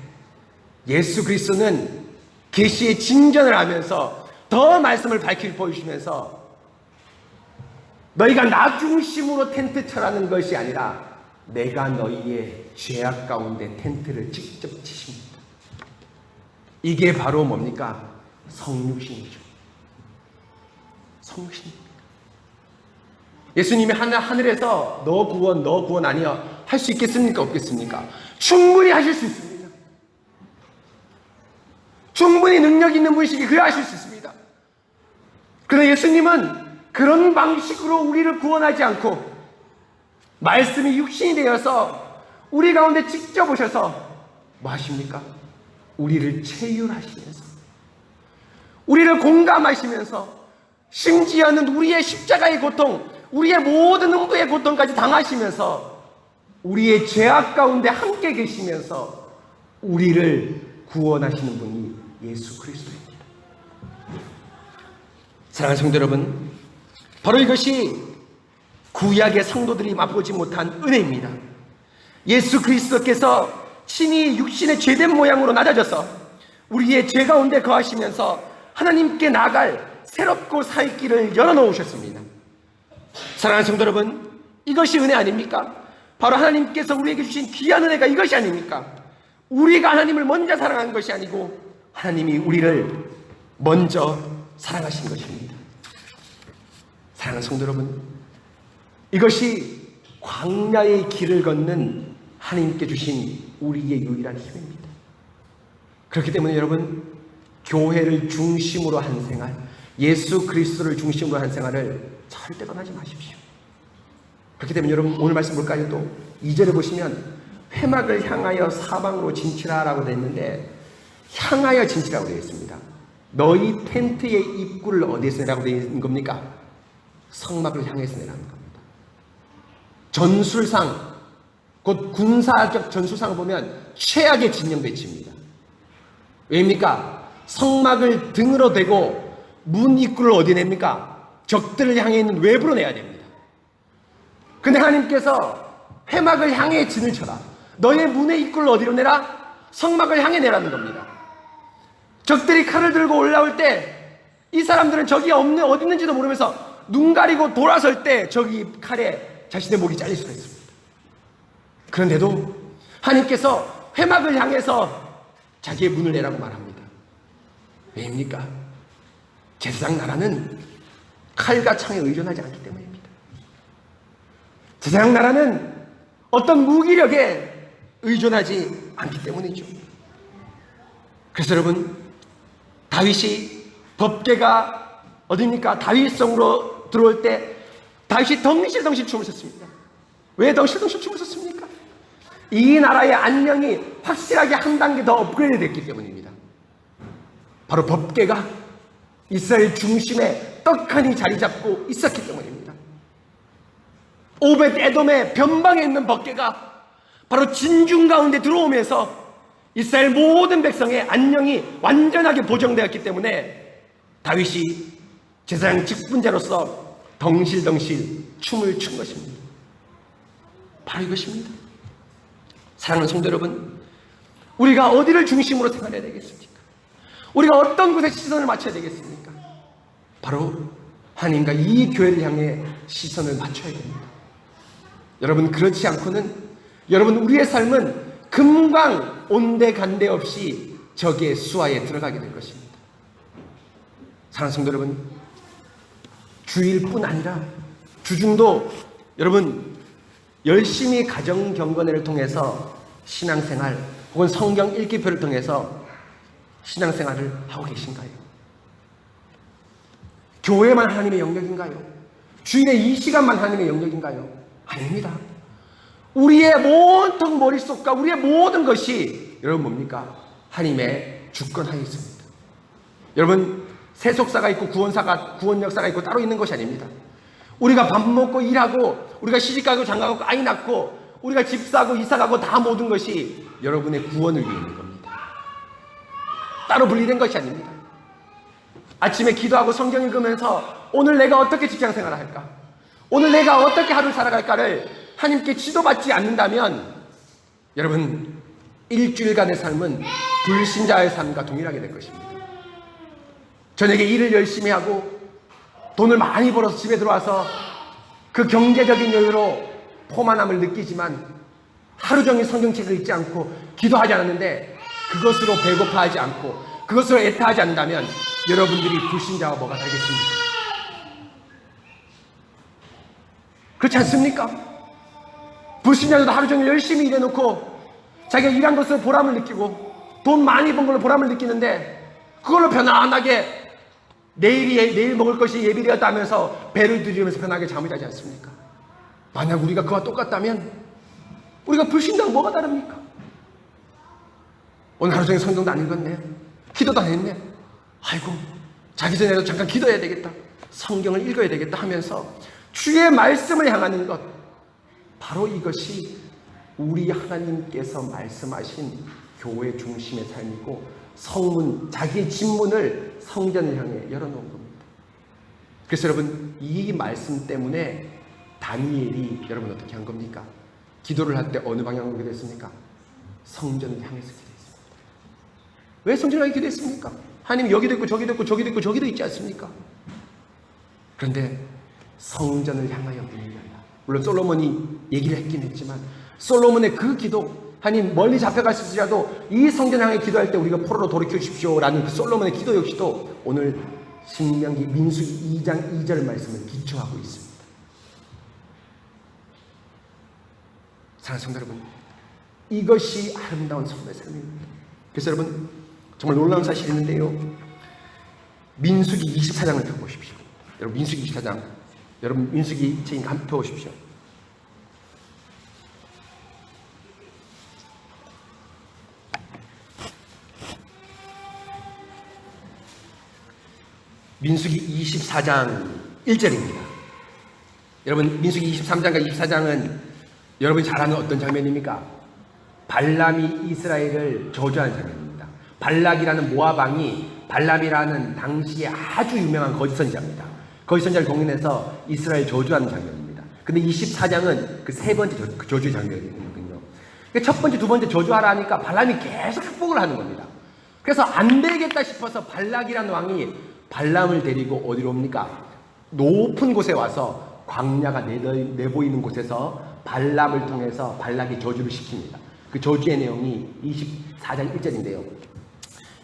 예수 그리스도는 계시의 진전을 하면서 더 말씀을 밝히 보여주시면서 너희가 나 중심으로 텐트 쳐라는 것이 아니라 내가 너희의 죄악 가운데 텐트를 직접 치십니다. 이게 바로 뭡니까? 성육신이죠. 성육신입니다. 예수님이 하늘에서 너 구원 아니여 할 수 있겠습니까? 없겠습니까? 충분히 하실 수 있습니다. 충분히 능력 있는 분이시기 그래 하실 수 있습니다. 그러나 예수님은 그런 방식으로 우리를 구원하지 않고 말씀이 육신이 되어서 우리 가운데 직접 오셔서 뭐 하십니까? 우리를 체휼하시면서 우리를 공감하시면서 심지어는 우리의 십자가의 고통, 우리의 모든 음부의 고통까지 당하시면서 우리의 죄악 가운데 함께 계시면서 우리를 구원하시는 분이 예수 그리스도입니다. 사랑하는 성도 여러분, 바로 이것이 구약의 성도들이 맛보지 못한 은혜입니다. 예수 그리스도께서 친히 육신의 죄된 모양으로 낮아져서 우리의 죄 가운데 거하시면서 하나님께 나아갈 새롭고 살 길을 열어놓으셨습니다. 사랑하는 성도 여러분, 이것이 은혜 아닙니까? 바로 하나님께서 우리에게 주신 귀한 은혜가 이것이 아닙니까? 우리가 하나님을 먼저 사랑한 것이 아니고 하나님이 우리를 먼저 사랑하신 것입니다. 사랑하는 성도 여러분, 이것이 광야의 길을 걷는 하나님께 주신 우리의 유일한 힘입니다. 그렇기 때문에 여러분, 교회를 중심으로 한 생활, 예수 그리스도를 중심으로 한 생활을 절대 떠나지 마십시오. 그렇기 때문에 여러분, 오늘 말씀 볼까요? 또 2절에 보시면 회막을 향하여 사방으로 진치라라고 되어 있는데 향하여 진치라고 되어 있습니다. 너희 텐트의 입구를 어디에서 내라고 되어 있는 겁니까? 성막을 향해서 내라는 겁니다. 전술상, 곧 군사적 전술상을 보면 최악의 진영 배치입니다. 왜입니까? 성막을 등으로 대고 문 입구를 어디에 냅니까? 적들을 향해 있는 외부로 내야 됩니다. 근데 하나님께서 회막을 향해 진을 쳐라. 너의 문의 입구를 어디로 내라? 성막을 향해 내라는 겁니다. 적들이 칼을 들고 올라올 때 이 사람들은 적이 어디 있는지도 모르면서 눈 가리고 돌아설 때 저기 칼에 자신의 목이 잘릴 수가 있습니다. 그런데도 하나님께서 회막을 향해서 자기의 문을 내라고 말합니다. 왜입니까? 제사장 나라는 칼과 창에 의존하지 않기 때문입니다. 제사장 나라는 어떤 무기력에 의존하지 않기 때문이죠. 그래서 여러분, 다윗이 법궤가 어디입니까? 다윗성으로 들어올 때 다윗이 덩실덩실 춤을 췄습니다. 왜 덩실덩실 춤을 췄습니까? 이 나라의 안녕이 확실하게 한 단계 더 업그레이드 됐기 때문입니다. 바로 법궤가 이스라엘 중심에 떡하니 자리 잡고 있었기 때문입니다. 오벳 에돔의 변방에 있는 법궤가 바로 진중 가운데 들어오면서 이스라엘 모든 백성의 안녕이 완전하게 보정되었기 때문에 다윗이 제사장 직분자로서 덩실덩실 춤을 춘 것입니다. 바로 이것입니다. 사랑하는 성도 여러분, 우리가 어디를 중심으로 생활해야 되겠습니까? 우리가 어떤 곳에 시선을 맞춰야 되겠습니까? 바로 하나님과 이 교회를 향해 시선을 맞춰야 됩니다. 여러분, 그렇지 않고는 여러분, 우리의 삶은 금광 온데간데 없이 적의 수하에 들어가게 될 것입니다. 사랑하는 성도 여러분, 주일뿐 아니라 주중도 여러분 열심히 가정경건회를 통해서 신앙생활 혹은 성경 읽기표를 통해서 신앙생활을 하고 계신가요? 교회만 하나님의 영역인가요? 주일의 이 시간만 하나님의 영역인가요? 아닙니다. 우리의 온통 머릿속과 우리의 모든 것이 여러분 뭡니까? 하나님의 주권하에 있습니다. 여러분, 세속사가 있고 구원 역사가 있고 따로 있는 것이 아닙니다. 우리가 밥 먹고 일하고 우리가 시집가고 장가가고 아이 낳고 우리가 집 사고 이사 가고 다 모든 것이 여러분의 구원을 위해 있는 겁니다. 따로 분리된 것이 아닙니다. 아침에 기도하고 성경 읽으면서 오늘 내가 어떻게 직장생활을 할까? 오늘 내가 어떻게 하루를 살아갈까를 하나님께 지도받지 않는다면 여러분 일주일간의 삶은 불신자의 삶과 동일하게 될 것입니다. 저녁에 일을 열심히 하고 돈을 많이 벌어서 집에 들어와서 그 경제적인 여유로 포만함을 느끼지만 하루 종일 성경책을 읽지 않고 기도하지 않았는데 그것으로 배고파하지 않고 그것으로 애타하지 않는다면 여러분들이 불신자와 뭐가 다르겠습니까? 그렇지 않습니까? 불신자도 하루 종일 열심히 일해놓고 자기가 일한 것을 보람을 느끼고 돈 많이 번 걸로 보람을 느끼는데 그걸로 편안하게 내일 먹을 것이 예비되었다 하면서 배를 들이면서 편하게 잠을 자지 않습니까? 만약 우리가 그와 똑같다면 우리가 불신자와 뭐가 다릅니까? 오늘 하루 종일 성경도 안 읽었네, 기도도 안 했네, 아이고 자기 전에도 잠깐 기도해야 되겠다, 성경을 읽어야 되겠다 하면서 주의 말씀을 향하는 것, 바로 이것이 우리 하나님께서 말씀하신 교회 중심의 삶이고 성문, 자기의 집문을 성전을 향해 열어놓은 겁니다. 그래서 여러분 이 말씀 때문에 다니엘이 여러분 어떻게 한 겁니까? 기도를 할 때 어느 방향으로 기도했습니까? 성전을 향해서 기도했습니다. 왜 성전을 향해 기도했습니까? 하나님 여기도 있고 저기도 있고 저기도 있고 저기도 있지 않습니까? 그런데 성전을 향하여 문을 열라. 물론 솔로몬이 얘기를 했긴 했지만 솔로몬의 그 기도, 하나님 멀리 잡혀갔을지라도 이 성전 향해 기도할 때 우리가 포로로 돌이켜 주십시오 라는 그 솔로몬의 기도 역시도 오늘 신명기 민수기 2장 2절 말씀을 기초하고 있습니다. 사랑하는 성도 여러분, 이것이 아름다운 성도의 삶입니다. 그래서 여러분 정말 놀라운 사실이 있는데요, 민수기 24장을 펴보십시오. 여러분 민수기 24장, 여러분 민수기 책임 간 펴보십시오. 민수기 24장 1절입니다. 여러분 민수기 23장과 24장은 여러분이 잘 아는 어떤 장면입니까? 발람이 이스라엘을 저주하는 장면입니다. 발락이라는 모압 왕이 발람이라는 당시에 아주 유명한 거짓 선지자입니다. 거짓 선지자를 공인해서 이스라엘 저주하는 장면입니다. 근데 24장은 그 세 번째 저주의 장면이거든요. 첫 번째, 두 번째 저주하라 하니까 발람이 계속 축복을 하는 겁니다. 그래서 안 되겠다 싶어서 발락이라는 왕이 발람을 데리고 어디로 옵니까? 높은 곳에 와서 광야가 내보이는 곳에서 발람을 통해서 발락이 저주를 시킵니다. 그 저주의 내용이 24장 1절인데요.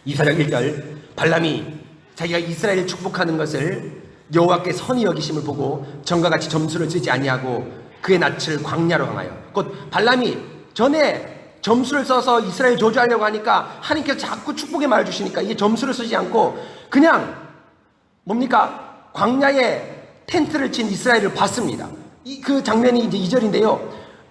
24장 1절, 발람이 자기가 이스라엘을 축복하는 것을 여호와께 선히 여기심을 보고 전과 같이 점수를 쓰지 아니하고 그의 낯을 광야로 향하여, 곧 발람이 전에 점수를 써서 이스라엘 저주하려고 하니까 하나님께서 자꾸 축복의 말을 주시니까 이게 점수를 쓰지 않고 그냥 뭡니까? 광야에 텐트를 친 이스라엘을 봤습니다. 그 장면이 이제 2절인데요.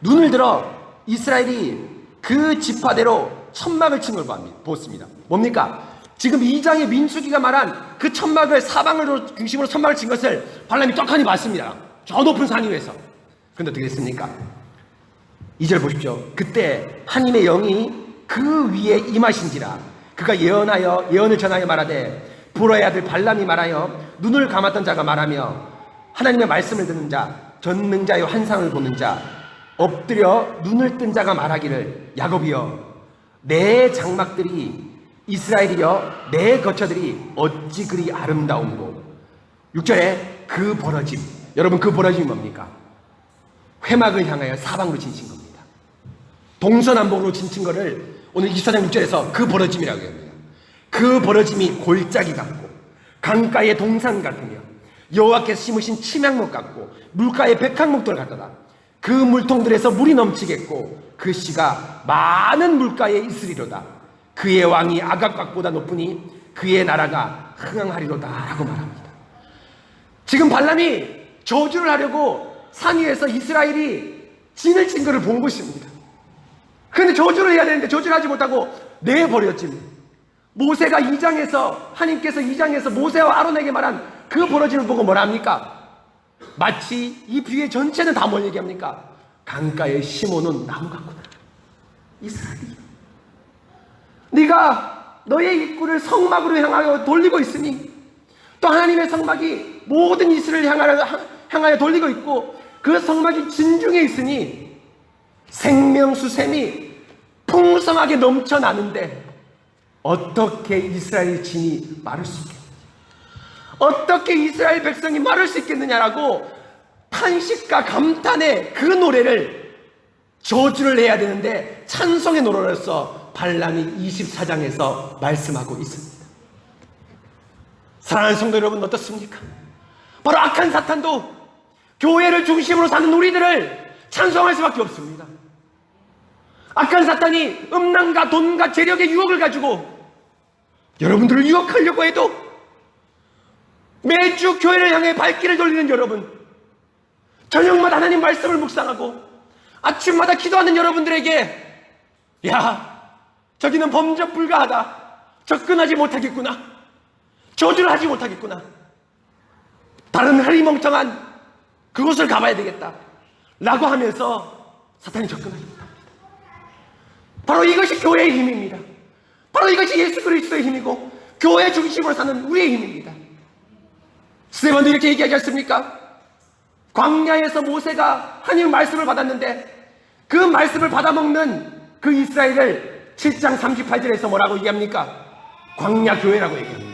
눈을 들어 이스라엘이 그 지파대로 천막을 친 걸 보았습니다. 뭡니까? 지금 2장의 민수기가 말한 그 천막을 사방으로 중심으로 천막을 친 것을 발람이 떡하니 봤습니다. 저 높은 산 위에서. 그런데 어떻게 됐습니까? 2절 보십시오. 그때 하나님의 영이 그 위에 임하신지라 그가 예언을 전하여 말하되 보라의 아들 발람이 말하여 눈을 감았던 자가 말하며 하나님의 말씀을 듣는 자, 전능자의 환상을 보는 자, 엎드려 눈을 뜬 자가 말하기를 야곱이여 내 장막들이 이스라엘이여 내 거처들이 어찌 그리 아름다운고. 6절에 그 벌어짐, 여러분 그 벌어짐이 뭡니까? 회막을 향하여 사방으로 진친 겁니다. 동서남북으로 진친 거를 오늘 24장 6절에서 그 벌어짐이라고 합니다. 그 벌어짐이 골짜기 같고 강가의 동산 같으며 여호와께서 심으신 침향목 같고 물가의 백향목들 같더라. 그 물통들에서 물이 넘치겠고 그 씨가 많은 물가에 있으리로다. 그의 왕이 아각각보다 높으니 그의 나라가 흥황하리로다 라고 말합니다. 지금 발람이 저주를 하려고 산 위에서 이스라엘이 진을 친 것을 본 것입니다. 그런데 저주를 해야 되는데 저주를 하지 못하고 내버렸지. 모세가 2장에서 하나님께서 2장에서 모세와 아론에게 말한 그 벌어짐을 보고 뭐라 합니까? 마치 이 비유의 전체는 다 뭘 얘기합니까? 강가에 심어놓은 나무 같구나. 이스라엘이요, 네가 너의 입구를 성막으로 향하여 돌리고 있으니 또 하나님의 성막이 모든 이스라엘을 향하여 돌리고 있고 그 성막이 진중에 있으니 생명수샘이 풍성하게 넘쳐나는데 어떻게 이스라엘 진이 마를 수 있겠느냐, 어떻게 이스라엘 백성이 마를 수 있겠느냐라고 탄식과 감탄의 그 노래를 저주를 해야 되는데 찬송의 노래로서 발람이 24장에서 말씀하고 있습니다. 사랑하는 성도 여러분, 어떻습니까? 바로 악한 사탄도 교회를 중심으로 사는 우리들을 찬송할 수밖에 없습니다. 악한 사탄이 음란과 돈과 재력의 유혹을 가지고 여러분들을 유혹하려고 해도 매주 교회를 향해 발길을 돌리는 여러분, 저녁마다 하나님 말씀을 묵상하고 아침마다 기도하는 여러분들에게 야, 저기는 범접 불가하다, 접근하지 못하겠구나, 저주를 하지 못하겠구나, 다른 흐리멍텅한 그곳을 가봐야 되겠다 라고 하면서 사탄이 접근하지 못합니다. 바로 이것이 교회의 힘입니다. 바로 이것이 예수 그리스도의 힘이고 교회 중심으로 사는 우리의 힘입니다. 스데반도 이렇게 얘기하지 않습니까? 광야에서 모세가 하나님 말씀을 받았는데 그 말씀을 받아먹는 그 이스라엘을 7장 38절에서 뭐라고 얘기합니까? 광야 교회라고 얘기합니다.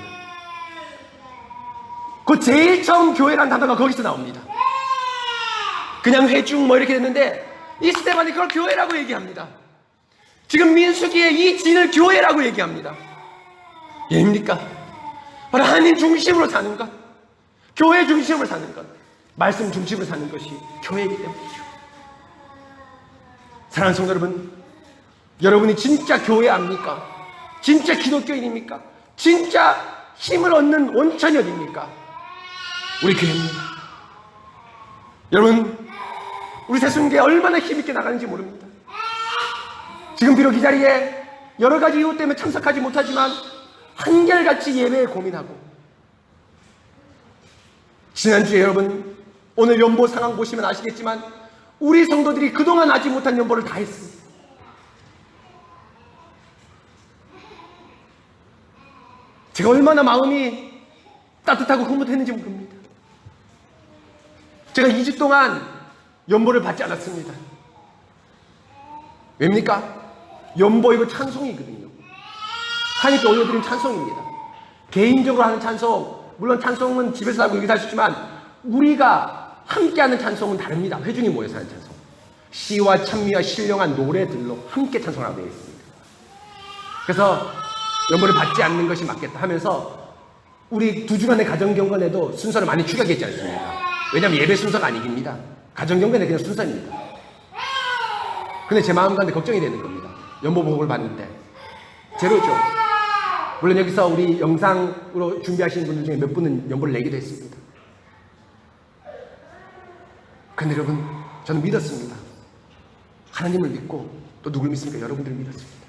그 제일 처음 교회라는 단어가 거기서 나옵니다. 그냥 회중 뭐 이렇게 됐는데 이 스데반이 그걸 교회라고 얘기합니다. 지금 민수기의 이 진을 교회라고 얘기합니다. 예입니까? 바로 하나님 중심으로 사는 것, 교회 중심으로 사는 것, 말씀 중심으로 사는 것이 교회이기 때문이죠. 사랑하는 성도 여러분, 여러분이 진짜 교회입니까? 진짜 기독교인입니까? 진짜 힘을 얻는 온천이 어디입니까? 우리 교회입니다. 여러분, 우리 새순교회 얼마나 힘있게 나가는지 모릅니다. 지금 비록 이 자리에 여러 가지 이유 때문에 참석하지 못하지만 한결같이 예배에 고민하고, 지난주에 여러분 오늘 연보 상황 보시면 아시겠지만 우리 성도들이 그동안 하지 못한 연보를 다 했습니다. 제가 얼마나 마음이 따뜻하고 흐뭇했는지 모릅니다. 제가 2주 동안 연보를 받지 않았습니다. 왜입니까? 연보 이거 찬송이거든요. 하나님께 올려드린 찬송입니다. 개인적으로 하는 찬송, 물론 찬송은 집에서 하고 여기서 할 수 있지만 우리가 함께하는 찬송은 다릅니다. 회중이 모여서 하는 찬송, 시와 찬미와 신령한 노래들로 함께 찬송하고 되어 있습니다. 그래서 연보를 받지 않는 것이 맞겠다 하면서 우리 2주간의 가정경건에도 순서를 많이 축약했지 않습니까? 왜냐하면 예배 순서가 아닙니다. 가정경건은 그냥 순서입니다. 근데 제 마음 가운데 걱정이 되는 겁니다. 연보 복을 받는데 제로죠. 물론 여기서 우리 영상으로 준비하시는 분들 중에 몇 분은 연보를 내기도 했습니다. 근데 여러분, 저는 믿었습니다. 하나님을 믿고 또 누굴 믿습니까? 여러분들을 믿었습니다.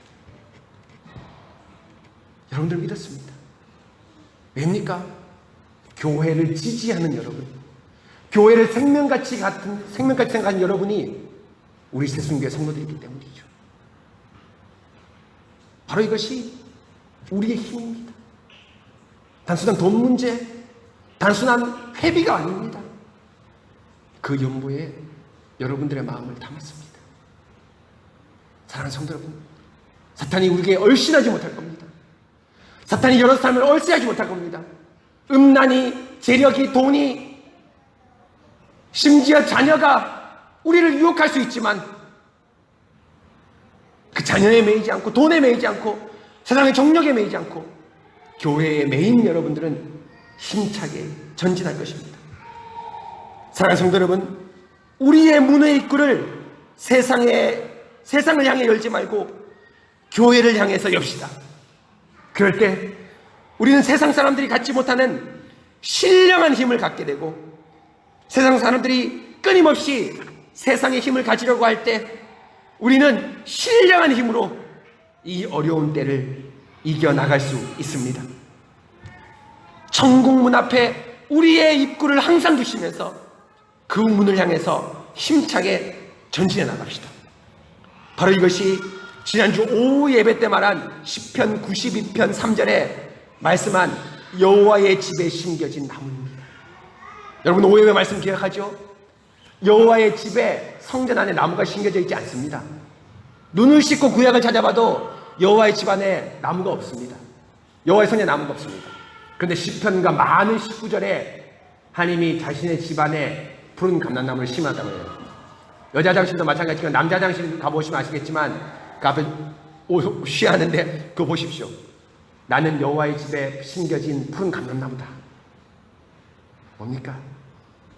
여러분들을 믿었습니다. 왜입니까? 교회를 지지하는 여러분, 교회를 생명같이 생각하는 여러분이 우리 새순교회 성도들이기 때문이죠. 바로 이것이 우리의 힘입니다. 단순한 돈 문제, 단순한 회비가 아닙니다. 그 연보에 여러분들의 마음을 담았습니다. 사랑하는 성도 여러분, 사탄이 우리에게 얼씬하지 못할 겁니다. 사탄이 여러 삶을 얼씨하지 못할 겁니다. 음란이, 재력이, 돈이, 심지어 자녀가 우리를 유혹할 수 있지만 그 자녀에 매이지 않고, 돈에 매이지 않고, 세상의 정력에 매이지 않고 교회에 매인 여러분들은 힘차게 전진할 것입니다. 사랑하는 성도 여러분, 우리의 문의 입구를 세상을 향해 열지 말고 교회를 향해서 엽시다. 그럴 때 우리는 세상 사람들이 갖지 못하는 신령한 힘을 갖게 되고, 세상 사람들이 끊임없이 세상의 힘을 가지려고 할 때 우리는 신령한 힘으로 이 어려운 때를 이겨나갈 수 있습니다. 천국 문 앞에 우리의 입구를 항상 두시면서 그 문을 향해서 힘차게 전진해 나갑시다. 바로 이것이 지난주 오후 예배 때 말한 시편 92편 3절에 말씀한 여호와의 집에 심겨진 나무입니다. 여러분, 오후 예배 말씀 기억하죠? 여호와의 집에 성전 안에 나무가 심겨져 있지 않습니다. 눈을 씻고 구약을 찾아봐도 여호와의 집 안에 나무가 없습니다. 여호와의 성전에 나무가 없습니다. 그런데 시편과 많은 19절에 하나님이 자신의 집 안에 푸른 감람나무를 심었다고 해요. 여자 장실도 마찬가지지만 남자 장실 가보시면 아시겠지만 그 앞에 쉬하는데 그거 보십시오. 나는 여호와의 집에 심겨진 푸른 감람나무다. 뭡니까?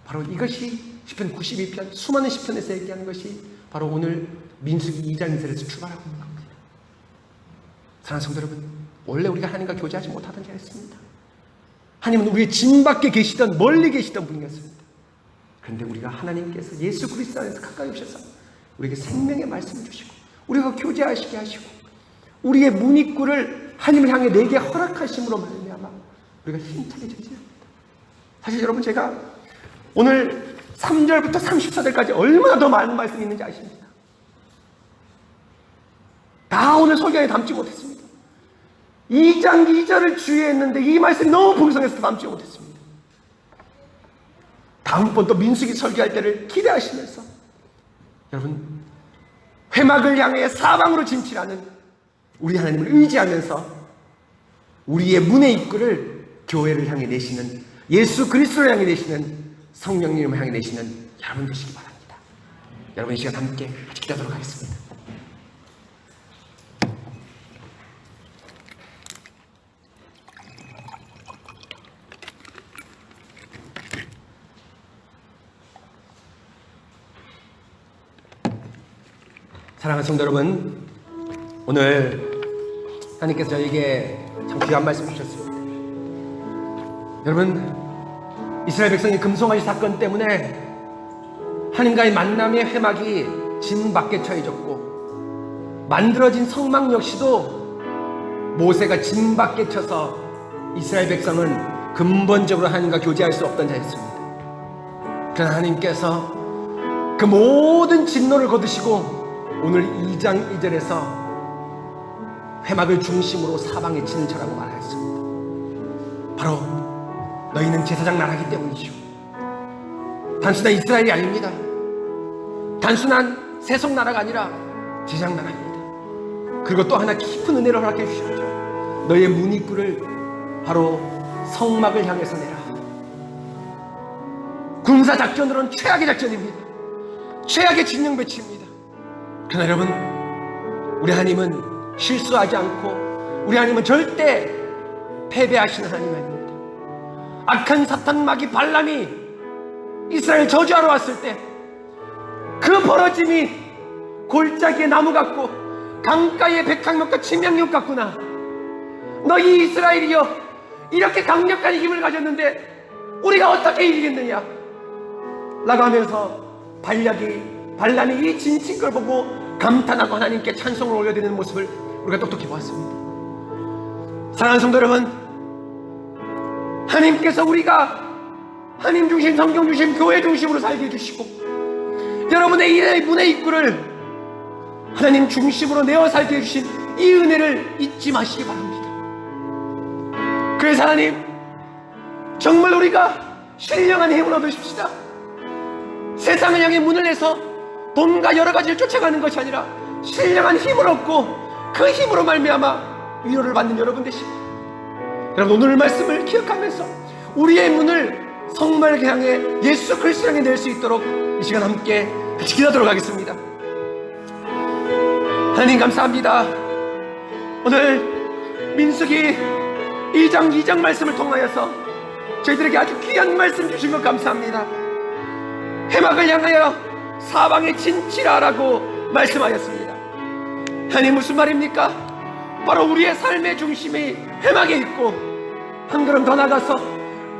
바로 이것이 시편 92편 수많은 시편에서 얘기하는 것이 바로 오늘 민수기 2장 2절에서 출발하고 있는 겁니다. 사랑하는 성도 여러분, 원래 우리가 하나님과 교제하지 못하던 자였습니다. 하나님은 우리의 진 밖에 계시던 멀리 계시던 분이었습니다. 그런데 우리가 하나님께서 예수 그리스도 안에서 가까이 오셔서 우리에게 생명의 말씀을 주시고 우리가 교제하시게 하시고 우리의 문익구를 하나님을 향해 내게 허락하심으로 말미암아 우리가 힘차게 전진합니다. 사실 여러분, 제가 오늘 3절부터 34절까지 얼마나 더 많은 말씀이 있는지 아십니까? 다 오늘 설교에 담지 못했습니다. 2장 2절을 주의했는데 이 말씀이 너무 풍성해서 담지 못했습니다. 다음번 또 민수기 설교할 때를 기대하시면서 여러분, 회막을 향해 사방으로 진출하는 우리 하나님을 의지하면서 우리의 문의 입구를 교회를 향해 내시는, 예수 그리스도를 향해 내시는, 성령님을 향해 내시는 여러분 되시기 바랍니다. 여러분, 이 시간 함께 같이 기도하도록 하겠습니다. 사랑하는 성도 여러분, 오늘 하나님께서 저에게 참 귀한 말씀 주셨습니다. 여러분, 이스라엘 백성이 금송아지 사건 때문에 하나님과의 만남의 회막이 진 밖에 처해졌고 만들어진 성막 역시도 모세가 진 밖에 쳐서 이스라엘 백성은 근본적으로 하나님과 교제할 수 없던 자였습니다. 그러나 하나님께서 그 모든 진노를 거두시고 오늘 2장 2절에서 회막을 중심으로 사방에 진을 쳐라고 말하였습니다. 바로 너희는 제사장 나라이기 때문이죠. 단순한 이스라엘이 아닙니다. 단순한 세속 나라가 아니라 제사장 나라입니다. 그리고 또 하나 깊은 은혜를 허락해 주셨죠. 너희의 문입구를 바로 성막을 향해서 내라. 군사 작전으로는 최악의 작전입니다. 최악의 진영 배치입니다. 그러나 여러분, 우리 하나님은 실수하지 않고 우리 하나님은 절대 패배하시는 하나님 아닙니다. 악한 사탄 마귀 발람이 이스라엘 저주하러 왔을 때 그 벌어짐이 골짜기에 나무 같고 강가에 백향목과 침향목 같구나. 너희 이스라엘이여, 이렇게 강력한 힘을 가졌는데 우리가 어떻게 이기겠느냐 라고 하면서 발람이 이 진친 걸 보고 감탄하고 하나님께 찬송을 올려드리는 모습을 우리가 똑똑히 보았습니다. 사랑하는 성도 여러분, 하나님께서 우리가 하나님 중심, 성경 중심, 교회 중심으로 살게 해주시고 여러분의 이 문의 입구를 하나님 중심으로 내어 살게 해주신 이 은혜를 잊지 마시기 바랍니다. 그래서 하나님, 정말 우리가 신령한 힘을 얻으십시다. 세상을 향해 문을 내서 돈과 여러 가지를 쫓아가는 것이 아니라 신령한 힘을 얻고 그 힘으로 말미암아 위로를 받는 여러분 되십니다. 여러분, 오늘 말씀을 기억하면서 우리의 문을 성막을 향해 예수 그리스도 향해 낼 수 있도록 이 시간 함께 같이 기도하도록 하겠습니다. 하나님 감사합니다. 오늘 민수기 2장 말씀을 통하여서 저희들에게 아주 귀한 말씀 주신 것 감사합니다. 회막을 향하여 사방에 진치라라고 말씀하였습니다. 하나님, 무슨 말입니까? 바로 우리의 삶의 중심이 회막에 있고 한 걸음 더 나가서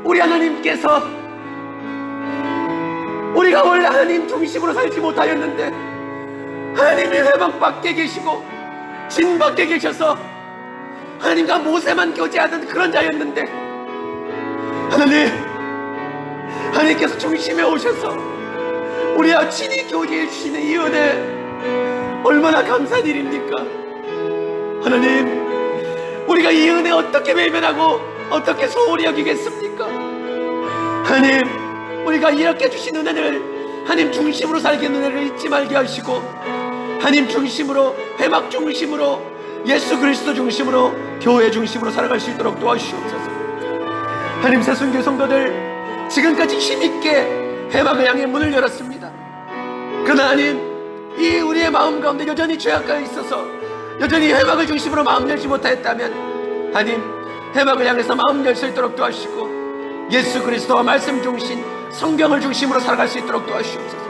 우리 하나님께서 우리가 원래 하나님 중심으로 살지 못하였는데 하나님이 회막 밖에 계시고 진 밖에 계셔서 하나님과 모세만 교제하던 그런 자였는데 하나님께서 중심에 오셔서 우리와 친히 교제해 주시는 이 은혜 얼마나 감사한 일입니까? 하나님, 우리가 이 은혜 어떻게 외면하고 어떻게 소홀히 여기겠습니까? 하나님, 우리가 이렇게 주신 은혜를 하나님 중심으로 살게 은혜를 잊지 말게 하시고, 하나님 중심으로, 회막 중심으로, 예수 그리스도 중심으로, 교회 중심으로 살아갈 수 있도록 도와주시옵소서. 하나님, 새순교 성도들 지금까지 힘있게 회막을 향해 문을 열었습니다. 그러나 하나님, 이 우리의 마음 가운데 여전히 죄악가 있어서 여전히 회막을 중심으로 마음 열지 못하였다면, 하나님, 회막을 향해서 마음 열 수 있도록 도와주시고, 예수 그리스도와 말씀 중심, 성경을 중심으로 살아갈 수 있도록 도와주시옵소서.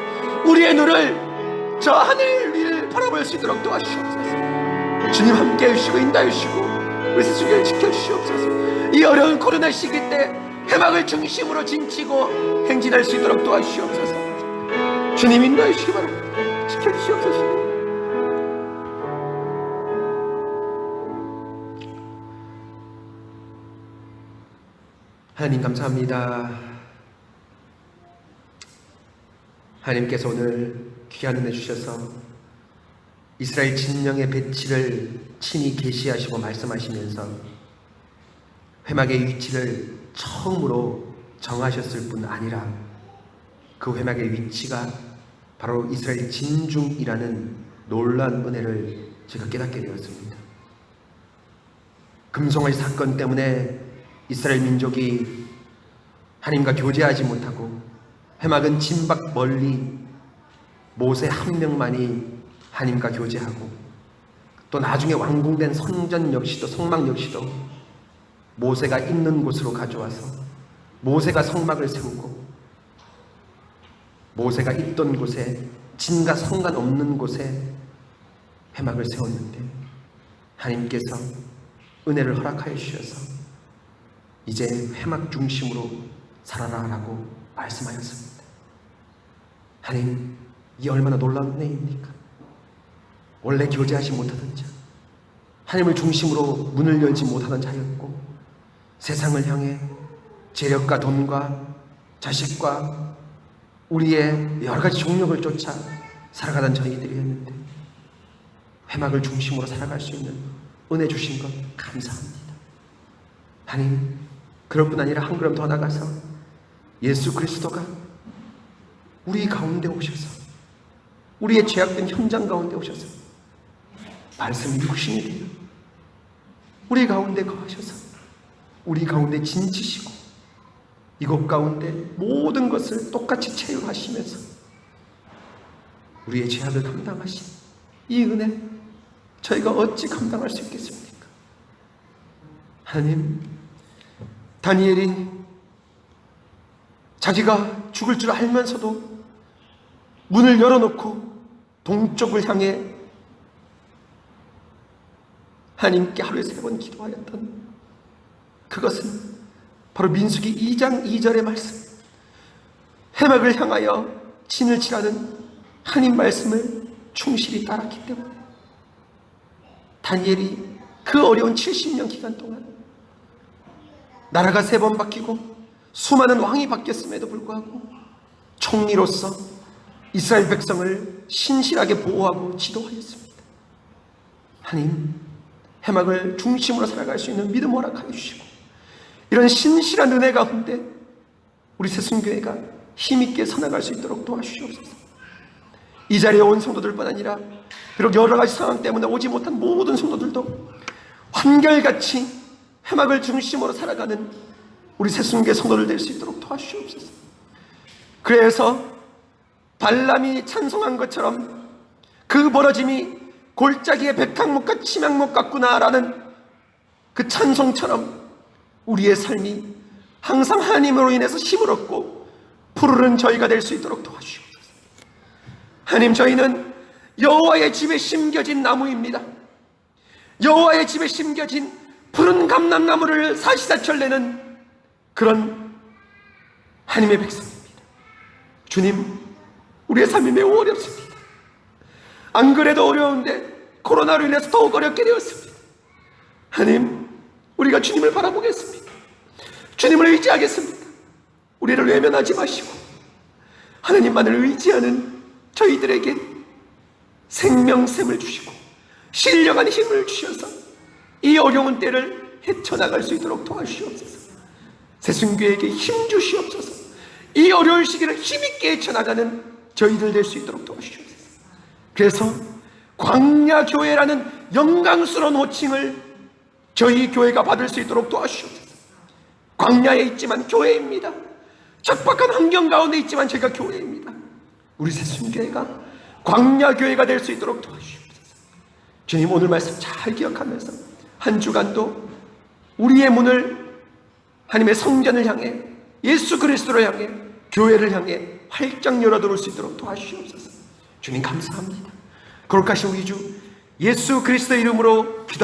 우리의 눈을 저 하늘 위를 바라볼 수 있도록 도와주시옵소서. 주님 함께 해주시고 인도해 주시고 우리 새순교를 지켜주시옵소서. 이 어려운 코로나 시기 때 회막을 중심으로 진치고 행진할 수 있도록 도와주시옵소서. 주님 인도해 주시기 바랍니다. 지켜주시옵소서. 하나님 감사합니다. 하나님께서 오늘 귀한 은혜 주셔서 이스라엘 진영의 배치를 친히 계시하시고 말씀하시면서 회막의 위치를 처음으로 정하셨을 뿐 아니라 그 회막의 위치가 바로 이스라엘 진중이라는 놀라운 은혜를 제가 깨닫게 되었습니다. 금송아지 사건 때문에 이스라엘 민족이 하나님과 교제하지 못하고 회막은 진박 멀리 모세 한 명만이 하나님과 교제하고, 또 나중에 완공된 성전 역시도, 성막 역시도 모세가 있는 곳으로 가져와서 모세가 성막을 세우고, 모세가 있던 곳에, 진과 상관없는 곳에 회막을 세웠는데 하나님께서 은혜를 허락하여 주셔서 이제 회막 중심으로 살아라라고 말씀하였습니다. 하나님, 이 얼마나 놀라운 은혜입니까? 원래 교제하지 못하던 자, 하나님을 중심으로 문을 열지 못하던 자였고, 세상을 향해 재력과 돈과 자식과 우리의 여러 가지 종력을 쫓아 살아가던 저희들이었는데 회막을 중심으로 살아갈 수 있는 은혜 주신 것 감사합니다. 하나님, 그럴 뿐 아니라 한 걸음 더 나가서 예수 그리스도가 우리 가운데 오셔서, 우리의 죄악된 현장 가운데 오셔서 말씀이 육신이 되어 우리 가운데 거하셔서 우리 가운데 진치시고 이곳 가운데 모든 것을 똑같이 체육하시면서 우리의 죄악을 감당하신 이 은혜, 저희가 어찌 감당할 수 있겠습니까? 하나님, 다니엘이 자기가 죽을 줄 알면서도 문을 열어놓고 동쪽을 향해 하나님께 하루에 3번 기도하였던 그것은 바로 민수기 2장 2절의 말씀, 회막을 향하여 진을 치라는 하나님 말씀을 충실히 따랐기 때문에 다니엘이 그 어려운 70년 기간 동안 나라가 3번 바뀌고 수많은 왕이 바뀌었음에도 불구하고 총리로서 이스라엘 백성을 신실하게 보호하고 지도하였습니다. 하나님, 회막을 중심으로 살아갈 수 있는 믿음 허락하여 주시고, 이런 신실한 은혜 가운데 우리 새순교회가 힘있게 서나갈 수 있도록 도와주시옵소서. 이 자리에 온 성도들뿐 아니라 비록 여러 가지 상황 때문에 오지 못한 모든 성도들도 한결같이 회막을 중심으로 살아가는 우리 새순교회 성도들 될 수 있도록 도와주시옵소서. 그래서 발람이 찬송한 것처럼 그 벌어짐이 골짜기의 백항목과 치명목 같구나라는 그 찬송처럼 우리의 삶이 항상 하나님으로 인해서 힘을 얻고 푸르른 저희가 될 수 있도록 도와주시옵소서. 하나님, 저희는 여호와의 집에 심겨진 나무입니다. 여호와의 집에 심겨진 푸른 감람나무를 사시사철 내는 그런 하나님의 백성입니다. 주님, 우리의 삶이 매우 어렵습니다. 안 그래도 어려운데 코로나로 인해서 더욱 어렵게 되었습니다. 하나님, 우리가 주님을 바라보겠습니다. 주님을 의지하겠습니다. 우리를 외면하지 마시고 하나님만을 의지하는 저희들에게 생명샘을 주시고 신령한 힘을 주셔서 이 어려운 때를 헤쳐나갈 수 있도록 도와주시옵소서. 새순교에게 힘 주시옵소서. 이 어려운 시기를 힘있게 헤쳐나가는 저희들 될 수 있도록 도와주시옵소서. 그래서 광야교회라는 영광스러운 호칭을 저희 교회가 받을 수 있도록 도와주시옵소서. 광야에 있지만 교회입니다. 척박한 환경 가운데 있지만 제가 교회입니다. 우리 새순교회가 광야교회가 될 수 있도록 도와주시옵소서. 주님, 오늘 말씀 잘 기억하면서 한 주간도 우리의 문을 하나님의 성전을 향해, 예수 그리스도를 향해, 교회를 향해 활짝 열어놓을 수 있도록 도와주시옵소서. 주님 감사합니다. 거룩하신 우리 주 예수 그리스도 이름으로 기도